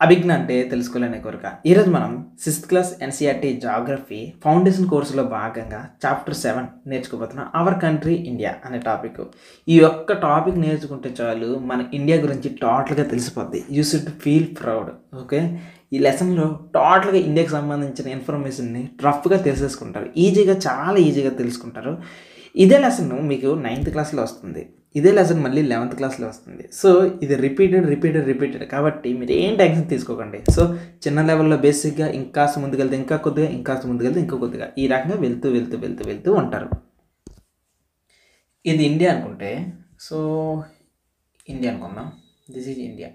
అభిజ్ఞ అంటే తెలుసుకోలేని కోరిక. ఈరోజు మనం 6th class NCERT geography foundation కోర్సులో భాగంగా చాప్టర్ 7 నేర్చుకోబోతున్నాం. అవర్ కంట్రీ ఇండియా అనే టాపిక్. ఈ ఒక్క టాపిక్ నేర్చుకుంటే చాలు మన ఇండియా గురించి టోటల్గా తెలిసిపోద్ది. You should feel proud. Okay, ఈ లెసన్లో టోటల్గా ఇండియాకి సంబంధించిన ఇన్ఫర్మేషన్ని రఫ్గా తెలిసేసుకుంటారు. చాలా ఈజీగా తెలుసుకుంటారు. ఇదే లెసన్ మీకు 9th క్లాస్లో వస్తుంది. ఇదే లెసన్ మళ్ళీ 11th క్లాస్లో వస్తుంది. సో ఇది రిపీటెడ్ కాబట్టి మీరు ఏం టెన్షన్ తీసుకోకండి. సో చిన్న లెవెల్లో బేసిక్గా ఇంకాస్త ముందుకెళ్తే ఇంకా కొద్దిగా, ఇంకాస్త ముందుకెళ్తే ఇంకో కొద్దిగా, ఈ రకంగా వెళ్తూ ఉంటారు. ఇది ఇండియా అనుకుంటే, సో ఇండియా అనుకుందాం. This is India.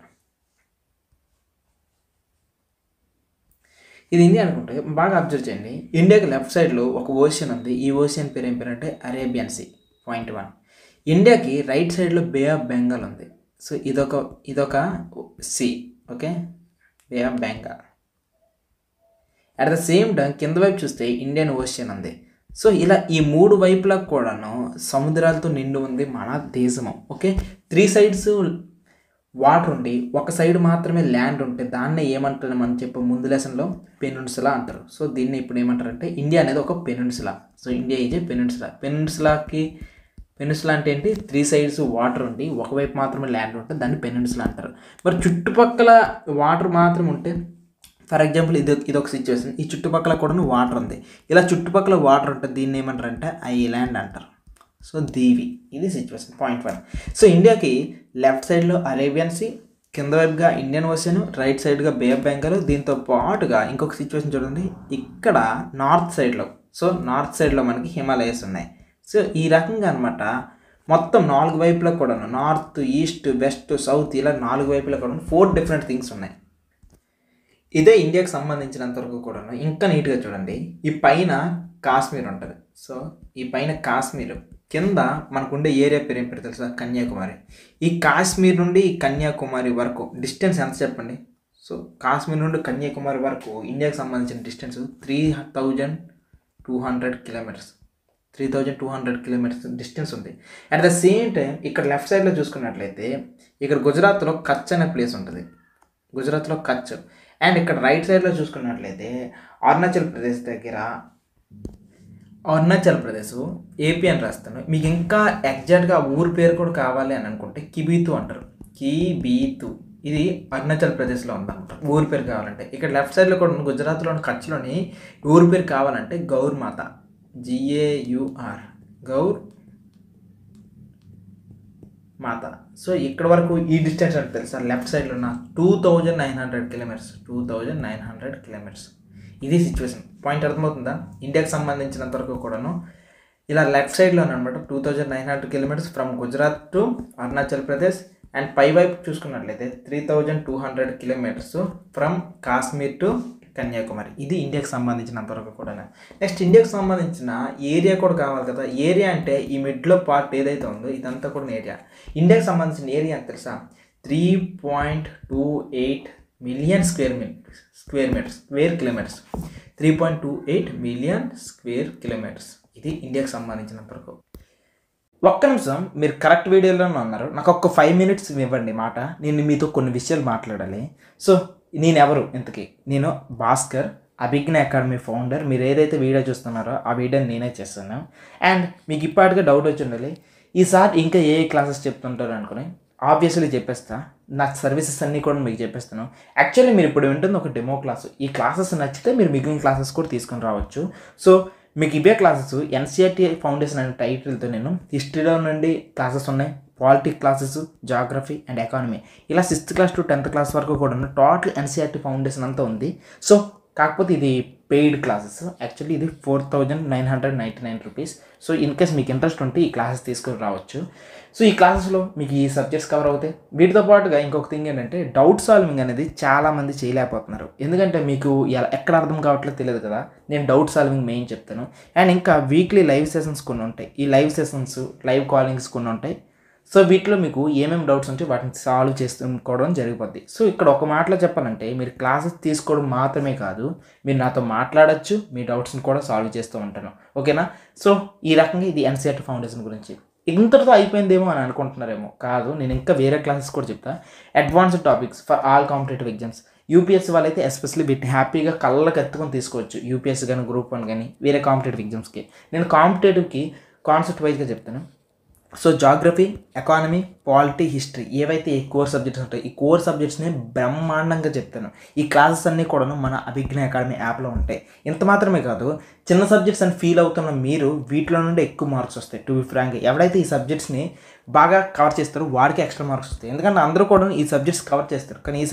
ఇది ఇండియా అనుకుంటే బాగా అబ్జర్వ్ చేయండి. ఇండియాకి లెఫ్ట్ సైడ్లో ఒక ఓషన్ ఉంది. ఈ ఓషన్ పేరు ఏం పేరు అంటే అరేబియన్ సీ. పాయింట్ 1. ఇండియాకి రైట్ సైడ్లో బే ఆఫ్ బెంగాల్ ఉంది. సో ఇదొక sea. Okay, bay of Bengal. At the same time కింద వైపు చూస్తే ఇండియన్ ఓషన్ ఉంది. సో ఇలా ఈ మూడు వైపులకు కూడాను సముద్రాలతో నిండి ఉంది మన దేశము. ఓకే, 3 sides వాటర్ ఉండి ఒక సైడ్ మాత్రమే ల్యాండ్ ఉంటే దాన్నే ఏమంటారు మనం చెప్పే ముందు లెసన్లో పెనిన్సులా అంటారు. సో దీన్ని ఇప్పుడు ఏమంటారంటే ఇండియా అనేది ఒక peninsula. So India is a peninsula. Peninsula అంటే ఏంటి? 3 sides వాటర్ ఉండి ఒకవైపు మాత్రమే ల్యాండ్ ఉంటే దాన్ని పెనిన్సులా అంటారు. మరి చుట్టుపక్కల వాటర్ మాత్రం ఉంటే, ఫర్ ఎగ్జాంపుల్ ఇదొక సిచ్యువేషన్. ఈ చుట్టుపక్కల కూడా వాటర్ ఉంది. ఇలా చుట్టుపక్కల వాటర్ ఉంటే దీన్ని ఏమంటారంటే ఐలాండ్ అంటారు. సో దీవి, ఇది సిచ్యువేషన్. పాయింట్ 1. సో ఇండియాకి లెఫ్ట్ సైడ్లో అరేబియన్ సీ, కింద వైపుగా ఇండియన్ ఓషన్, రైట్ సైడ్గా బే ఆఫ్ బెంగాల్. దీంతో పాటుగా ఇంకొక సిచ్యువేషన్ చూడండి, ఇక్కడ నార్త్ సైడ్లో మనకి హిమాలయస్ ఉన్నాయి. సో ఈ రకంగా అనమాట మొత్తం 4 వైపులకు కూడా, నార్త్, ఈస్ట్, వెస్ట్, సౌత్, ఇలా 4 వైపులకు కూడా 4 డిఫరెంట్ థింగ్స్ ఉన్నాయి. ఇదే ఇండియాకి సంబంధించినంత వరకు కూడా ఇంకా నీట్గా చూడండి. ఈ పైన కాశ్మీర్ ఉంటుంది. సో ఈ పైన కాశ్మీర్, కింద మనకుండే ఏరియా పేరు ఏం పేరు తెలుసా? కన్యాకుమారి. ఈ కాశ్మీర్ నుండి ఈ కన్యాకుమారి వరకు డిస్టెన్స్ ఎంత చెప్పండి? సో కాశ్మీర్ నుండి కన్యాకుమారి వరకు ఇండియాకి సంబంధించిన డిస్టెన్స్ 3200 కిలోమీటర్స్. 3200 కిలోమీటర్స్ డిస్టెన్స్ ఉంది. అట్ ద సేమ్ టైం ఇక్కడ లెఫ్ట్ సైడ్లో చూసుకున్నట్లయితే ఇక్కడ గుజరాత్లో కచ్ అనే ప్లేస్ ఉంటుంది. గుజరాత్లో కచ్. అండ్ ఇక్కడ రైట్ సైడ్లో చూసుకున్నట్లయితే అరుణాచల్ ప్రదేశ్ దగ్గర, అరుణాచల్ ప్రదేశ్ ఏపీ అని రాస్తాను. మీకు ఇంకా ఎగ్జాక్ట్గా ఊరు పేరు కూడా కావాలి అని అనుకుంటే కిబీతు అంటారు. కిబీతు, ఇది అరుణాచల్ ప్రదేశ్లో ఉందన్నమాట ఊరు పేరు కావాలంటే. ఇక్కడ లెఫ్ట్ సైడ్లో కూడా గుజరాత్లోని కచ్లోని ఊరు పేరు కావాలంటే గౌర్ మాత, GAUR, గౌర్ మాత. సో ఇక్కడ వరకు ఈ డిస్టెన్స్ అంటే తెలుసా? లెఫ్ట్ సైడ్లో ఉన్న 2900 కిలోమీటర్స్. 2900 కిలోమీటర్స్. ఇది సిచ్యువేషన్. పాయింట్ అర్థమవుతుందా? ఇండియాకి సంబంధించినంత వరకు కూడాను ఇలా లెఫ్ట్ సైడ్లోనే అనమాట 2900 kilometers from Gujarat to Arunachal Pradesh. And పై వైపు చూసుకున్నట్లయితే 3200 kilometers from Kashmir to Kanyakumari. ఇది ఇండియాకి సంబంధించినంత వరకు కూడా. నెక్స్ట్ ఇండియాకి సంబంధించిన ఏరియా కూడా కావాలి కదా. ఏరియా అంటే ఈ మిడ్లో పార్ట్ ఏదైతే ఉందో ఇదంతా కూడా ఏరియా. ఇండియాకి సంబంధించిన ఏరియా ఎంత తెలుసా? 3.28 million square kilometres. 3.28 million square kilometres. ఇది ఇండియాకి సంబంధించినంత వరకు. ఒక్క నిమిషం, మీరు కరెక్ట్ వీడియోలోనే ఉన్నారు. నాకు ఒక 5 minutes ఇవ్వండి మాట. నేను మీతో కొన్ని విషయాలు మాట్లాడాలి. సో నేను ఎవరు ఇంతకీ? నేను భాస్కర్, అభిజ్ఞ అకాడమీ ఫౌండర్. మీరు ఏదైతే వీడియో చూస్తున్నారో ఆ వీడియోని నేనే చేస్తాను. అండ్ మీకు ఇప్పటికే డౌట్ వచ్చి ఉండాలి, ఈసారి ఇంకా ఏ క్లాసెస్ చెప్తుంటారు అనుకుని. ఆబ్వియస్లీ చెప్పేస్తా. నా సర్వీసెస్ అన్నీ కూడా మీకు చెప్పేస్తాను. యాక్చువల్లీ మీరు ఇప్పుడు వింటుంది ఒక డెమో క్లాసు. ఈ క్లాసెస్ నచ్చితే మీరు మిగిలిన క్లాసెస్ కూడా తీసుకొని రావచ్చు. సో మీకు ఇవే క్లాసెస్ ఎన్సీఈఆర్టీ ఫౌండేషన్ అనే టైటిల్తో నేను హిస్టరీలో నుండి క్లాసెస్ ఉన్నాయి, politics classes, geography and economy, ఇలా 6th class to 10th class వరకు కూడా టోటల్ ఎన్సీఈఆర్టీ ఫౌండేషన్ అంతా ఉంది. సో కాకపోతే ఇది పెయిడ్ క్లాసెస్. యాక్చువల్లీ ఇది 4999 రూపీస్. సో ఇన్ కేస్ మీకు ఇంట్రెస్ట్ ఉంటే ఈ క్లాసెస్ తీసుకొని రావచ్చు. సో ఈ క్లాసెస్లో మీకు ఈ సబ్జెక్ట్స్ కవర్ అవుతాయి. వీటితో పాటుగా ఇంకొక థింగ్ ఏంటంటే డౌట్ సాల్వింగ్ అనేది చాలామంది చేయలేకపోతున్నారు. ఎందుకంటే మీకు ఎక్కడ అర్థం కావట్లేదు తెలియదు కదా. నేను డౌట్ సాల్వింగ్ మెయిన్ చెప్తాను. అండ్ ఇంకా వీక్లీ లైవ్ సెషన్స్ కొన్ని ఉంటాయి. ఈ లైవ్ సెషన్స్, లైవ్ కాలింగ్స్ కొన్ని ఉంటాయి. సో వీటిలో మీకు ఏమేమి డౌట్స్ ఉంటే వాటిని సాల్వ్ చేసుకోవడం జరిగిపోద్ది. సో ఇక్కడ ఒక మాటలో చెప్పాలంటే మీరు క్లాసెస్ తీసుకోవడం మాత్రమే కాదు, మీరు నాతో మాట్లాడచ్చు, మీ డౌట్స్ని కూడా సాల్వ్ చేస్తూ ఉంటాను. ఓకేనా? సో ఈ రకంగా ఇది ఎన్సీఈఆర్టీ ఫౌండేషన్ గురించి. ఇంతటితో అయిపోయిందేమో అని అనుకుంటున్నారేమో. కాదు, నేను ఇంకా వేరే క్లాసెస్ కూడా చెప్తా. Advanced topics for all competitive exams. UPSC వాళ్ళైతే ఎస్పెషల్లీ వీటిని హ్యాపీగా కళ్ళకి ఎత్తుకొని తీసుకోవచ్చు. యూపీఎస్సీ కానీ గ్రూప్ 1 కానీ వేరే కాంపిటేటివ్ ఎగ్జామ్స్కి. నేను కాంపిటేటివ్కి కాన్సెప్ట్ వైజ్గా చెప్తాను. So geography, economy, polity, history ఏవైతే ఈ కోర్ సబ్జెక్ట్స్ ఉంటాయి, ఈ కోర్ సబ్జెక్ట్స్ని బ్రహ్మాండంగా చెప్తాను. ఈ క్లాసెస్ అన్నీ కూడాను మన అభిజ్ఞ అకాడమీ యాప్లో ఉంటాయి. ఇంత మాత్రమే కాదు, చిన్న సబ్జెక్ట్స్ అని ఫీల్ అవుతున్న మీరు వీటిలో నుండి ఎక్కువ మార్క్స్ వస్తాయి. టు బి ఫ్రాంక్, ఎవరైతే ఈ సబ్జెక్ట్స్ని బాగా కవర్ చేస్తారో వాడికి ఎక్స్ట్రా మార్క్స్ వస్తాయి. ఎందుకంటే అందరూ కూడా ఈ సబ్జెక్ట్స్ కవర్ చేస్తారు, కానీ ఈ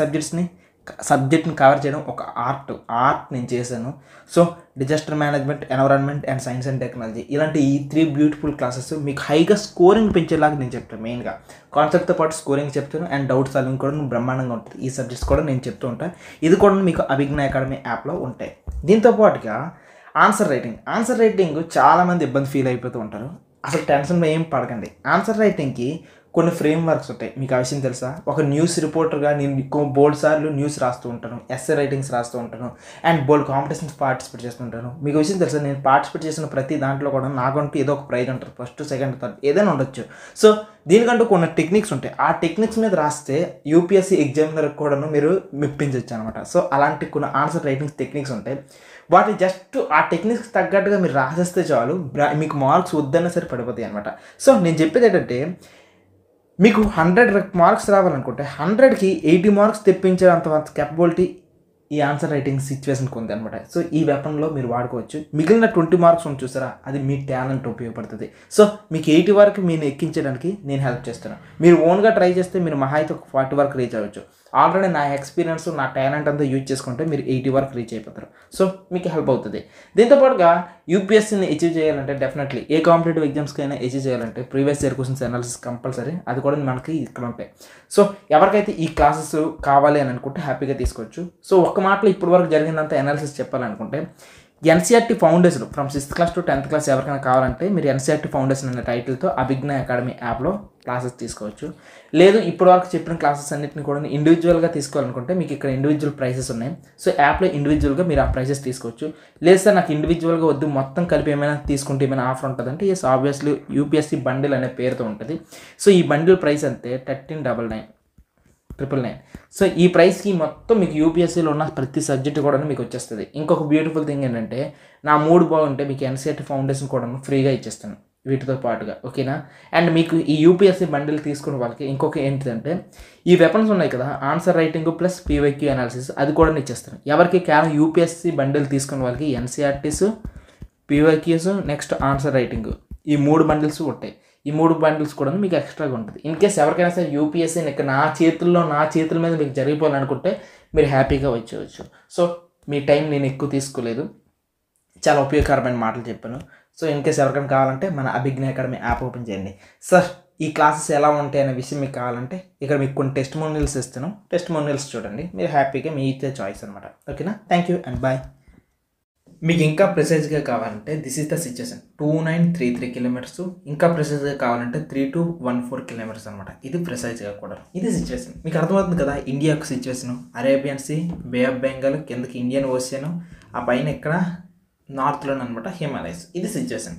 సబ్జెక్ట్ని కవర్ చేయడం ఒక ఆర్ట్ నేను చేశాను. So disaster management, environment and science and technology ఇలాంటి ఈ 3 బ్యూటిఫుల్ క్లాసెస్ మీకు హైగా స్కోరింగ్ పెంచేలాగా నేను చెప్తాను. మెయిన్గా కాన్సెప్ట్తో పాటు స్కోరింగ్ చెప్తాను అండ్ డౌట్ సాల్వింగ్ కూడా బ్రహ్మాండంగా ఉంటుంది. ఈ సబ్జెక్ట్స్ కూడా నేను చెప్తూ ఉంటాను. ఇది కూడా మీకు అభిజ్ఞ అకాడమీ యాప్లో ఉంటాయి. దీంతో పాటుగా ఆన్సర్ రైటింగ్ చాలామంది ఇబ్బంది ఫీల్ అయిపోతూ ఉంటారు. అసలు టెన్షన్ ఏం పడకండి. ఆన్సర్ రైటింగ్కి కొన్ని ఫ్రేమ్ వర్క్స్ ఉంటాయి. మీకు ఆ విషయం తెలుసా? ఒక న్యూస్ రిపోర్టర్గా నేను బోల్డ్ సార్లు న్యూస్ రాస్తూ ఉంటాను, ఎస్ఏ రైటింగ్స్ రాస్తూ ఉంటాను అండ్ బోల్డ్ కాంపిటీషన్స్ పార్టిసిపేట్ చేస్తుంటాను. మీకు విషయం తెలుసా? నేను పార్టిసిపేట్ చేసిన ప్రతి దాంట్లో కూడా నాకంటూ ఏదో ఒక ప్రైజ్ ఉంటుంది. ఫస్ట్, సెకండ్, థర్డ్ ఏదైనా ఉండొచ్చు. సో దీనికంటూ కొన్ని టెక్నిక్స్ ఉంటాయి. ఆ టెక్నిక్స్ మీద రాస్తే యూపీఎస్సీ ఎగ్జామినర్ కూడాను మీరు మెప్పించవచ్చు అనమాట. సో అలాంటి కొన్ని ఆన్సర్ రైటింగ్స్ టెక్నిక్స్ ఉంటాయి. వాటి జస్ట్ ఆ టెక్నిక్స్ తగ్గట్టుగా మీరు రాసేస్తే చాలు, మీకు మార్క్స్ వద్దన్నా సరే పడిపోతాయి అనమాట. సో నేను చెప్పేది ఏంటంటే, మీకు 100 మార్క్స్ రావాలనుకుంటే 100కి 80 మార్క్స్ తెప్పించేంత కెపబిలిటీ ఈ ఆన్సర్ రైటింగ్ సిచ్యువేషన్కి ఉంది అనమాట. సో ఈ వెపన్లో మీరు వాడుకోవచ్చు. మిగిలిన 20 మార్క్స్ ఉంది చూసారా, అది మీ టాలెంట్ ఉపయోగపడుతుంది. సో మీకు 80 వరకు మీరు ఎక్కించడానికి నేను హెల్ప్ చేస్తాను. మీరు ఓన్గా ట్రై చేస్తే మీరు మహా అయితే 40 వరకు రీచ్ అవ్వచ్చు. ఆల్రెడీ నా ఎక్స్పీరియన్స్, నా టాలెంట్ అంతా యూజ్ చేసుకుంటే మీరు 80 వరకు రీచ్ అయిపోతారు. సో మీకు హెల్ప్ అవుతుంది. దీంతోపాటుగా యూపీఎస్సీని అచీవ్ చేయాలంటే డెఫినెట్లీ ఏ కాంపిటేటివ్ ఎగ్జామ్స్కి అయినా అచీవ్ చేయాలంటే previous year questions analysis compulsory. అది కూడా మనకి ఇక్కడ ఉంటాయి. సో ఎవరికైతే ఈ క్లాసెస్ కావాలి అని అనుకుంటే హ్యాపీగా తీసుకోవచ్చు. సో ఒక్క మాటలో ఇప్పటి వరకు జరిగినంత అనాలిసిస్ చెప్పాలనుకుంటే, NCERT foundation from 6th class to 10th class ఎవరికైనా కావాలంటే మీరు ఎన్సీఆర్టీ ఫౌండేషన్ అనే టైటిల్తో అభిజ్ఞ అకాడమీ యాప్లో క్లాసెస్ తీసుకోవచ్చు. లేదు ఇప్పటి వరకు చెప్పిన క్లాసెస్ అన్నింటిని కూడా ఇండివిజువల్గా తీసుకోవాలనుకుంటే మీకు ఇక్కడ ఇండివిజువల్ ప్రైసెస్ ఉన్నాయి. సో యాప్లో ఇండివిజువల్గా మీరు ఆ ప్రైసెస్ తీసుకోవచ్చు. లేదు సార్ నాకు ఇండివిజువల్గా వద్దు, మొత్తం కలిపి ఏమైనా తీసుకుంటే ఏమైనా ఆఫర్ ఉంటుందంటే ఎస్, ఆబ్వియస్లీ యూపీఎస్సీ బండిల్ అనే పేరుతో ఉంటుంది. సో ఈ బండిల్ ప్రైస్ అంతే 13,999. సో ఈ ప్రైస్కి మొత్తం మీకు యూపీఎస్సీలో ఉన్న ప్రతి సబ్జెక్ట్ కూడా మీకు వచ్చేస్తుంది. ఇంకొక బ్యూటిఫుల్ థింగ్ ఏంటంటే, నా మూడ్ బాగుంటే మీకు ఎన్సీఆర్టీ ఫౌండేషన్ కూడా ఫ్రీగా ఇచ్చేస్తాను వీటితో పాటుగా, ఓకేనా? అండ్ మీకు ఈ యూపీఎస్సీ బండిల్ తీసుకున్న వాళ్ళకి ఇంకొక ఏంటిదంటే, ఈ వెపన్స్ ఉన్నాయి కదా, answer writing plus PYQ analysis, అది కూడా ఇచ్చేస్తాను. ఎవరికి కేవలం యూపీఎస్సీ బండిల్ తీసుకున్న వాళ్ళకి NCERTs, PYQs, next answer writing, ఈ 3 బండిల్స్ ఉంటాయి. ఈ 3 బండిల్స్ కూడా మీకు ఎక్స్ట్రాగా ఉంటుంది. ఇన్ కేస్ ఎవరికైనా సరే యూపీఎస్సీ ఇక్కడ నా చేతుల మీద మీకు జరిగిపోవాలనుకుంటే మీరు హ్యాపీగా వచ్చేవచ్చు. సో మీ టైం నేను ఎక్కువ తీసుకోలేదు, చాలా ఉపయోగకరమైన మాటలు చెప్పాను. సో ఇన్ కేస్ ఎవరికైనా కావాలంటే మన అభిజ్ఞ అకాడమీ యాప్ ఓపెన్ చేయండి. సార్ ఈ క్లాసెస్ ఎలా ఉంటాయి అనే విషయం మీకు కావాలంటే ఇక్కడ మీకు కొన్ని టెస్టిమోనియల్స్ ఇస్తాను. టెస్టిమోనియల్స్ చూడండి, మీరు హ్యాపీగా మీ ఇచ్చే చాయిస్ అనమాట. ఓకేనా? Thank you and bye. మీకు ఇంకా ప్రెసైజ్గా కావాలంటే this is the situation 2933 kilometres. ఇంకా ప్రెసైజ్గా కావాలంటే 3214 కిలోమీటర్స్ అనమాట. ఇది ప్రెసైజ్గా కూడా. ఇది సిచ్యువేషన్ మీకు అర్థమవుతుంది కదా. ఇండియా యొక్క situation Arabian sea, bay of Bengal, కిందకి ఇండియన్ ఓషియన్, ఆ పైన ఇక్కడ నార్త్లోనే అనమాట హిమాలయస్. ఇది సిచ్యువేషన్.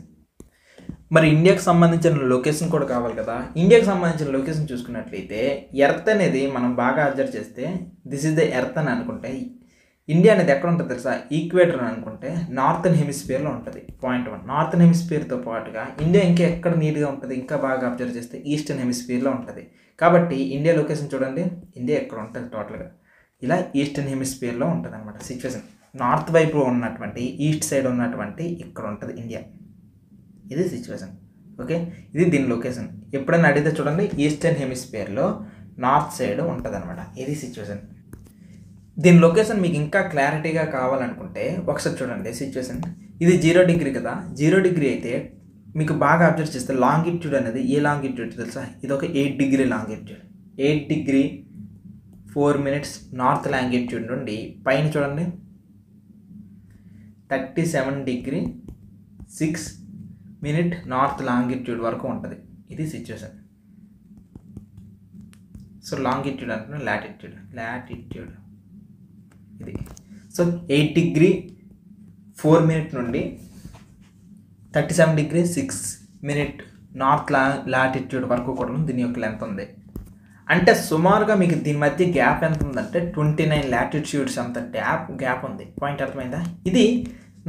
మరి ఇండియాకి సంబంధించిన లొకేషన్ కూడా కావాలి కదా. ఇండియాకి సంబంధించిన లొకేషన్ చూసుకున్నట్లయితే ఎర్త్ అనేది మనం బాగా అబ్జర్వ్ చేస్తే దిస్ ఈజ్ ద ఎర్త్ అని అనుకుంటే, ఇండియా అనేది ఎక్కడ ఉంటుంది తెలుసా? ఈక్వేటర్ అని అనుకుంటే నార్థన్ హెమిస్ఫియర్లో ఉంటుంది. పాయింట్ 1. నార్థన్ హెమిస్ఫియర్తో పాటుగా ఇండియా ఇంకా ఎక్కడ నీట్గా ఉంటుంది, ఇంకా బాగా అబ్జర్వ్ చేస్తే ఈస్టర్న్ హెమిస్ఫియర్లో ఉంటుంది. కాబట్టి ఇండియా లొకేషన్ చూడండి, ఇండియా ఎక్కడ ఉంటుంది టోటల్గా ఇలా ఈస్టర్న్ హెమిస్ఫియర్లో ఉంటుంది అనమాట. సిచ్యువేషన్ నార్త్ వైపు ఉన్నటువంటి, ఈస్ట్ సైడ్ ఉన్నటువంటి ఇక్కడ ఉంటుంది ఇండియా. ఇది సిచ్యువేషన్. ఓకే, ఇది దీని లొకేషన్. ఎప్పుడైనా అడిగితే చూడండి, ఈస్టర్న్ హెమిస్ఫియర్లో నార్త్ సైడ్ ఉంటుంది అనమాట. ఇది సిచ్యువేషన్. దీని లొకేషన్ మీకు ఇంకా క్లారిటీగా కావాలనుకుంటే ఒకసారి చూడండి సిచ్యువేషన్. ఇది 0 డిగ్రీ కదా. 0 డిగ్రీ అయితే మీకు బాగా అబ్జర్వ్ చేస్తే లాంగిట్యూడ్ అనేది ఏ లాంగిట్యూడ్ తెలుసా? ఇది ఒక 8 degree longitude. 8 degree 4 minutes north longitude నుండి పైన చూడండి 37 డిగ్రీ 6 మినిట్ నార్త్ లాంగిట్యూడ్ వరకు ఉంటుంది. ఇది సిచ్యువేషన్. సో లాంగిట్యూడ్ అంటే లాటిట్యూడ్ ఇది. సో 8 డిగ్రీ 4 మినిట్ నుండి 37 డిగ్రీ 6 మినిట్ నార్త్ లాటిట్యూడ్ వరకు కూడా దీని యొక్క లెంత్ ఉంది. అంటే సుమారుగా మీకు దీని మధ్య గ్యాప్ ఎంత ఉందంటే 29 లాటిట్యూడ్స్ అంత గ్యాప్ ఉంది. పాయింట్ అర్థమైందా? ఇది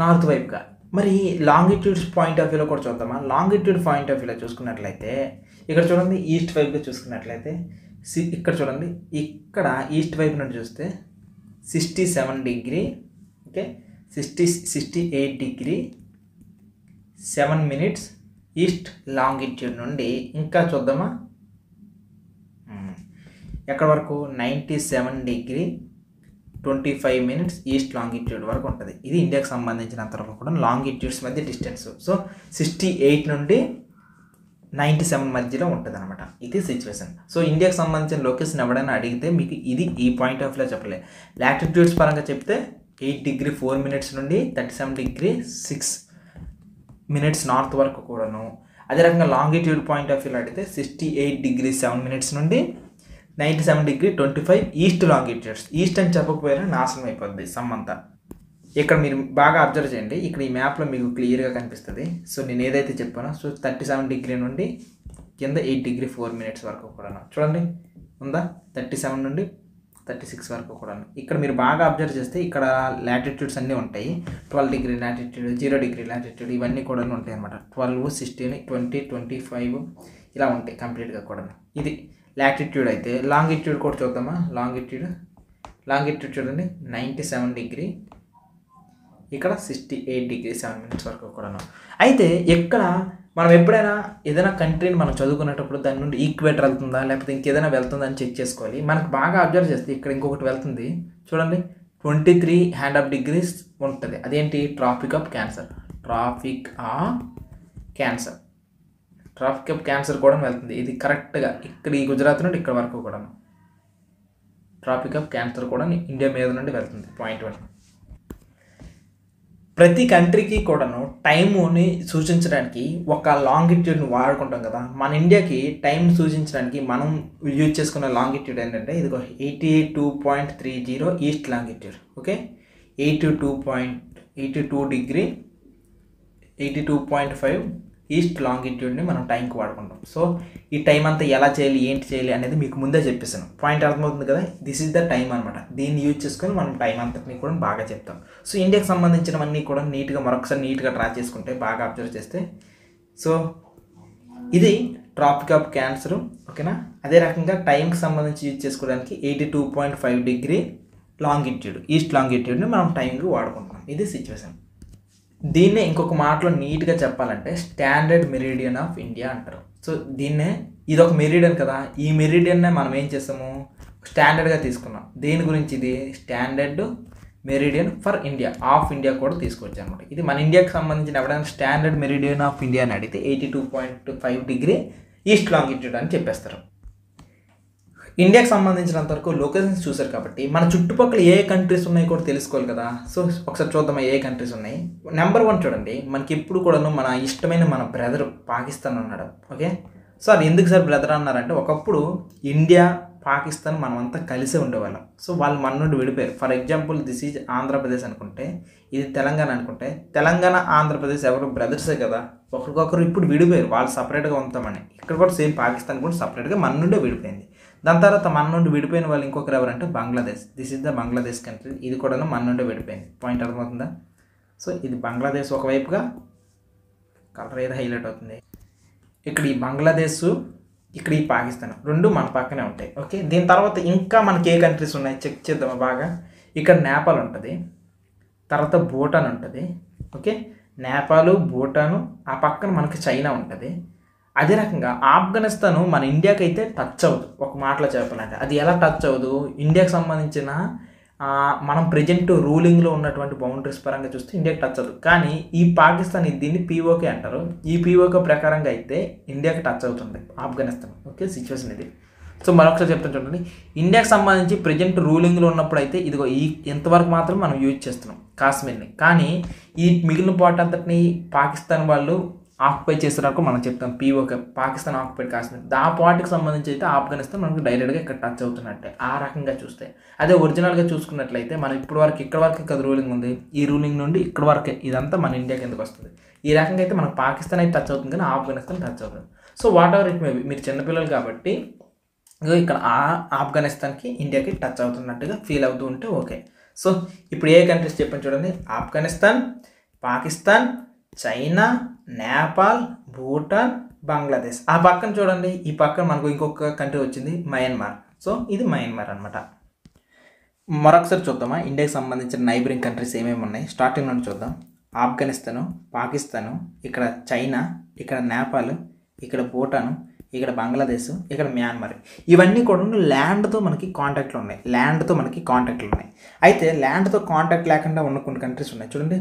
నార్త్ వైపుగా. మరి లాంగిట్యూడ్స్ పాయింట్ ఆఫ్ వ్యూలో కూడా చూద్దామా? లాంగిట్యూడ్ పాయింట్ ఆఫ్ వ్యూలో చూసుకున్నట్లయితే ఇక్కడ చూడండి, ఈస్ట్ వైపుగా చూసుకున్నట్లయితే ఇక్కడ చూడండి, ఇక్కడ ఈస్ట్ వైపు నుండి చూస్తే 67 degree, okay, 68 degree 7 minutes east longitude నుండి ఇంకా చూద్దామా ఎక్కడ వరకు 97 డిగ్రీ 25 మినిట్స్ ఈస్ట్ లాంగిట్యూడ్ వరకు ఉంటుంది. ఇది ఇండియాకి సంబంధించినంత వరకు కూడా లాంగిట్యూడ్స్ మధ్య డిస్టెన్స్. సో 68 నుండి 97 మధ్యలో ఉంటుంది అనమాట. ఇది సిచ్యువేషన్. సో ఇండియాకి సంబంధించిన లొకేషన్ ఎవడైనా అడిగితే మీకు ఇది ఈ పాయింట్ ఆఫ్ వ్యూలో చెప్పలే. లాటిట్యూడ్స్ పరంగా చెప్తే 8 డిగ్రీ 4 మినిట్స్ నుండి 37 డిగ్రీ 6 మినిట్స్ నార్త్ వరకు కూడాను. అదే రకంగా లాంగిట్యూడ్ పాయింట్ ఆఫ్ వ్యూలో అడిగితే 68 డిగ్రీ 7 మినిట్స్ నుండి 97 డిగ్రీ 25 ఈస్ట్ లాంగిట్యూడ్స్. ఈస్ట్ అని చెప్పకపోయినా నాశనం అయిపోద్ది సమ్ అంతా. ఇక్కడ మీరు బాగా అబ్జర్వ్ చేయండి, ఇక్కడ ఈ మ్యాప్లో మీకు క్లియర్గా కనిపిస్తుంది. సో నేను ఏదైతే చెప్పానో, సో 37 డిగ్రీ నుండి కింద 8 డిగ్రీ 4 మినిట్స్ వరకు కూడా చూడండి ఉందా, 37 నుండి 36 వరకు కూడా. ఇక్కడ మీరు బాగా అబ్జర్వ్ చేస్తే ఇక్కడ లాటిట్యూడ్స్ అన్నీ ఉంటాయి. 12 డిగ్రీ లాటిట్యూడ్, 0 డిగ్రీ లాటిట్యూడ్ ఇవన్నీ కూడా ఉంటాయి అనమాట. 12, 16, 20, 25 ఇలా ఉంటాయి కంప్లీట్గా కూడా. ఇది లాటిట్యూడ్. అయితే లాంగిట్యూడ్ కూడా చూద్దామా? లాంగిట్యూడ్ చూడండి, 97 డిగ్రీ, ఇక్కడ 68 డిగ్రీ 7 మినిట్స్ వరకు కూడాను. అయితే ఇక్కడ మనం ఎప్పుడైనా ఏదైనా కంట్రీని మనం చదువుకునేటప్పుడు దాని నుండి ఈక్వేటర్ వెళ్తుందా లేకపోతే ఇంకేదైనా వెళ్తుందా అని చెక్ చేసుకోవాలి. మనకు బాగా అబ్జర్వ్ చేస్తే ఇక్కడ ఇంకొకటి వెళ్తుంది చూడండి, 23.5 డిగ్రీస్ ఉంటుంది. అదేంటి? Tropic of cancer. Tropic of cancer కూడా వెళ్తుంది. ఇది కరెక్ట్గా ఇక్కడ ఈ గుజరాత్ నుండి ఇక్కడ వరకు కూడా ట్రాపిక్ ఆఫ్ క్యాన్సర్ కూడా ఇండియా మీద నుండి వెళ్తుంది. పాయింట్ 1. ప్రతి కంట్రీకి కూడాను టైముని సూచించడానికి ఒక లాంగిట్యూడ్ని వాడుకుంటాం కదా. మన ఇండియాకి టైం సూచించడానికి మనం యూజ్ చేసుకున్న లాంగిట్యూడ్ ఏంటంటే ఇదిగో 82.30 east longitude. Okay, 82 degree 82.5 east లాంగిట్యూడ్ని మనం టైంకి వాడుకుంటాం. సో ఈ టైం అంతా ఎలా చేయాలి, ఏంటి చేయాలి అనేది మీకు ముందే చెప్పేసాను. పాయింట్ అర్థమవుతుంది కదా? దిస్ ఈజ్ ద టైం అనమాట. దీన్ని యూజ్ చేసుకొని మనం టైం అంతటిని కూడా బాగా చెప్తాం. సో ఇండియాకి సంబంధించినవన్నీ కూడా నీట్గా మరొకసారి నీట్గా డ్రా చేసుకుంటే బాగా అబ్జర్వ్ చేస్తే, సో ఇది ట్రాపిక్ ఆఫ్ క్యాన్సర్. ఓకేనా? అదే రకంగా టైంకి సంబంధించి యూజ్ చేసుకోవడానికి 82.5 డిగ్రీ లాంగిట్యూడ్ ఈస్ట్ లాంగిట్యూడ్ని మనం టైంకి వాడుకుంటాం. ఇది సిచ్యువేషన్. దీన్నే ఇంకొక మాటలో నీట్గా చెప్పాలంటే స్టాండర్డ్ మెరిడియన్ ఆఫ్ ఇండియా అంటారు. సో దీన్నే, ఇది ఒక మెరిడియన్ కదా, ఈ మెరిడియన్నే మనం ఏం చేస్తాము, స్టాండర్డ్గా తీసుకున్నాం. దేని గురించి? ఇది standard meridian for India, of India కూడా తీసుకొచ్చాం అనమాట. ఇది మన ఇండియాకి సంబంధించిన ఎవరైనా స్టాండర్డ్ మెరిడియన్ ఆఫ్ ఇండియా అని అడిగితే 82.5 డిగ్రీ ఈస్ట్ లాంగిట్యూడ్ అని చెప్పేస్తారు. ఇండియాకి సంబంధించినంత వరకు లొకేషన్స్ చూసారు కాబట్టి మన చుట్టుపక్కల ఏ కంట్రీస్ ఉన్నాయి కూడా తెలుసుకోవాలి కదా. సో ఒకసారి చూద్దామా ఏ కంట్రీస్ ఉన్నాయి. నెంబర్ 1 చూడండి, మనకి ఎప్పుడు కూడాను మన ఇష్టమైన మన బ్రదర్ పాకిస్తాన్ ఉన్నాడు. ఓకే, సో అది ఎందుకు సార్ బ్రదర్ అన్నారంటే, ఒకప్పుడు ఇండియా పాకిస్తాన్ మనమంతా కలిసే ఉండేవాళ్ళం. సో వాళ్ళు మన నుండి విడిపోయారు. For example this is Andhra Pradesh అనుకుంటే, ఇది తెలంగాణ అనుకుంటే, తెలంగాణ ఆంధ్రప్రదేశ్ ఎవరు బ్రదర్సే కదా. ఒకరికొకరు ఇప్పుడు విడిపోయారు, వాళ్ళు సపరేట్గా ఉంటామని. ఇక్కడ కూడా సేమ్ పాకిస్తాన్ కూడా సపరేట్గా మన నుండే విడిపోయింది. దాని తర్వాత మన నుండి విడిపోయిన వాళ్ళు ఇంకొకరు ఎవరంటే Bangladesh. This is the Bangladesh country. ఇది కూడా మన నుండి విడిపోయింది. పాయింట్ అర్థమవుతుందా? సో ఇది బంగ్లాదేశ్ ఒకవైపుగా, కలర్ ఏదో హైలైట్ అవుతుంది. ఇక్కడ ఈ బంగ్లాదేశ్, ఇక్కడ ఈ పాకిస్తాన్, రెండు మన పక్కనే ఉంటాయి. ఓకే, దీని తర్వాత ఇంకా మనకి ఏ కంట్రీస్ ఉన్నాయి చెక్ చేద్దామా బాగా. ఇక్కడ నేపాల్ ఉంటుంది, తర్వాత భూటాన్ ఉంటుంది. ఓకే, నేపాల్, భూటాను, ఆ పక్కన మనకి చైనా ఉంటుంది. అదే రకంగా ఆఫ్ఘనిస్తాన్ మన ఇండియాకి అయితే టచ్ అవ్వదు. ఒక మాటలో చెప్పాలంటే అది ఎలా టచ్ అవ్వదు, ఇండియాకి సంబంధించిన మనం ప్రజెంట్ రూలింగ్లో ఉన్నటువంటి బౌండరీస్ పరంగా చూస్తే ఇండియాకి టచ్ అవ్వదు. కానీ ఈ పాకిస్తాన్ దీన్ని పీఓకే అంటారు. ఈ పీఓకే ప్రకారంగా అయితే ఇండియాకి టచ్ అవుతుంది ఆఫ్ఘనిస్తాన్. ఓకే, సిచ్యువేషన్ ఇది. సో మరొకసారి చెప్తాను చూడండి, ఇండియాకి సంబంధించి ప్రజెంట్ రూలింగ్లో ఉన్నప్పుడు అయితే ఇదిగో ఇంతవరకు మాత్రం మనం యూజ్ చేస్తున్నాం కాశ్మీర్ని. కానీ ఈ మిగిలిన పార్ట్ అంతటిని పాకిస్తాన్ వాళ్ళు ఆక్యుపై చేసేటప్పుడు మనం చెప్తాం పీఓకే, పాకిస్తాన్ ఆక్యుపైడ్ కాశ్మీర్. ఆ పార్టీకి సంబంధించి అయితే ఆఫ్ఘనిస్తాన్ మనకు డైరెక్ట్గా ఇక్కడ టచ్ అవుతున్నట్టే ఆ రకంగా చూస్తే. అదే ఒరిజినల్గా చూసుకున్నట్లయితే మనం ఇప్పుడు వరకు ఇక్కడ వరకు కదా రూలింగ్ ఉంది, ఈ రూలింగ్ నుండి ఇక్కడ వరకే ఇదంతా మన ఇండియాకి ఎందుకు వస్తుంది. ఈ రకంగా అయితే మనకు పాకిస్తాన్ అయితే టచ్ అవుతుంది కానీ ఆఫ్ఘనిస్తాన్ టచ్ అవుతుంది. So what ever it may be, మీరు చిన్నపిల్లలు కాబట్టి ఇక్కడ ఆఫ్ఘనిస్తాన్కి ఇండియాకి టచ్ అవుతున్నట్టుగా ఫీల్ అవుతూ ఉంటే ఓకే. సో ఇప్పుడు ఏ కంట్రీస్ చెప్పండి చూడండి, ఆఫ్ఘనిస్తాన్, పాకిస్తాన్, చైనా, నేపాల్, భూటాన్, బంగ్లాదేశ్. ఆ పక్కన చూడండి, ఈ పక్కన మనకు ఇంకొక కంట్రీ వచ్చింది మయన్మార్. సో ఇది మయన్మార్ అనమాట. మరొకసారి చూద్దామా ఇండియాకి సంబంధించిన నైబరింగ్ కంట్రీస్ ఏమేమి ఉన్నాయి. స్టార్టింగ్ నుండి చూద్దాం. ఆఫ్ఘనిస్తాను, పాకిస్తాను, ఇక్కడ చైనా, ఇక్కడ నేపాల్, ఇక్కడ భూటాను, ఇక్కడ బంగ్లాదేశ్, ఇక్కడ మ్యాన్మార్. ఇవన్నీ కూడా ల్యాండ్తో మనకి కాంటాక్ట్లు ఉన్నాయి. అయితే ల్యాండ్తో కాంటాక్ట్ లేకుండా ఉన్న కొన్ని కంట్రీస్ ఉన్నాయి చూడండి.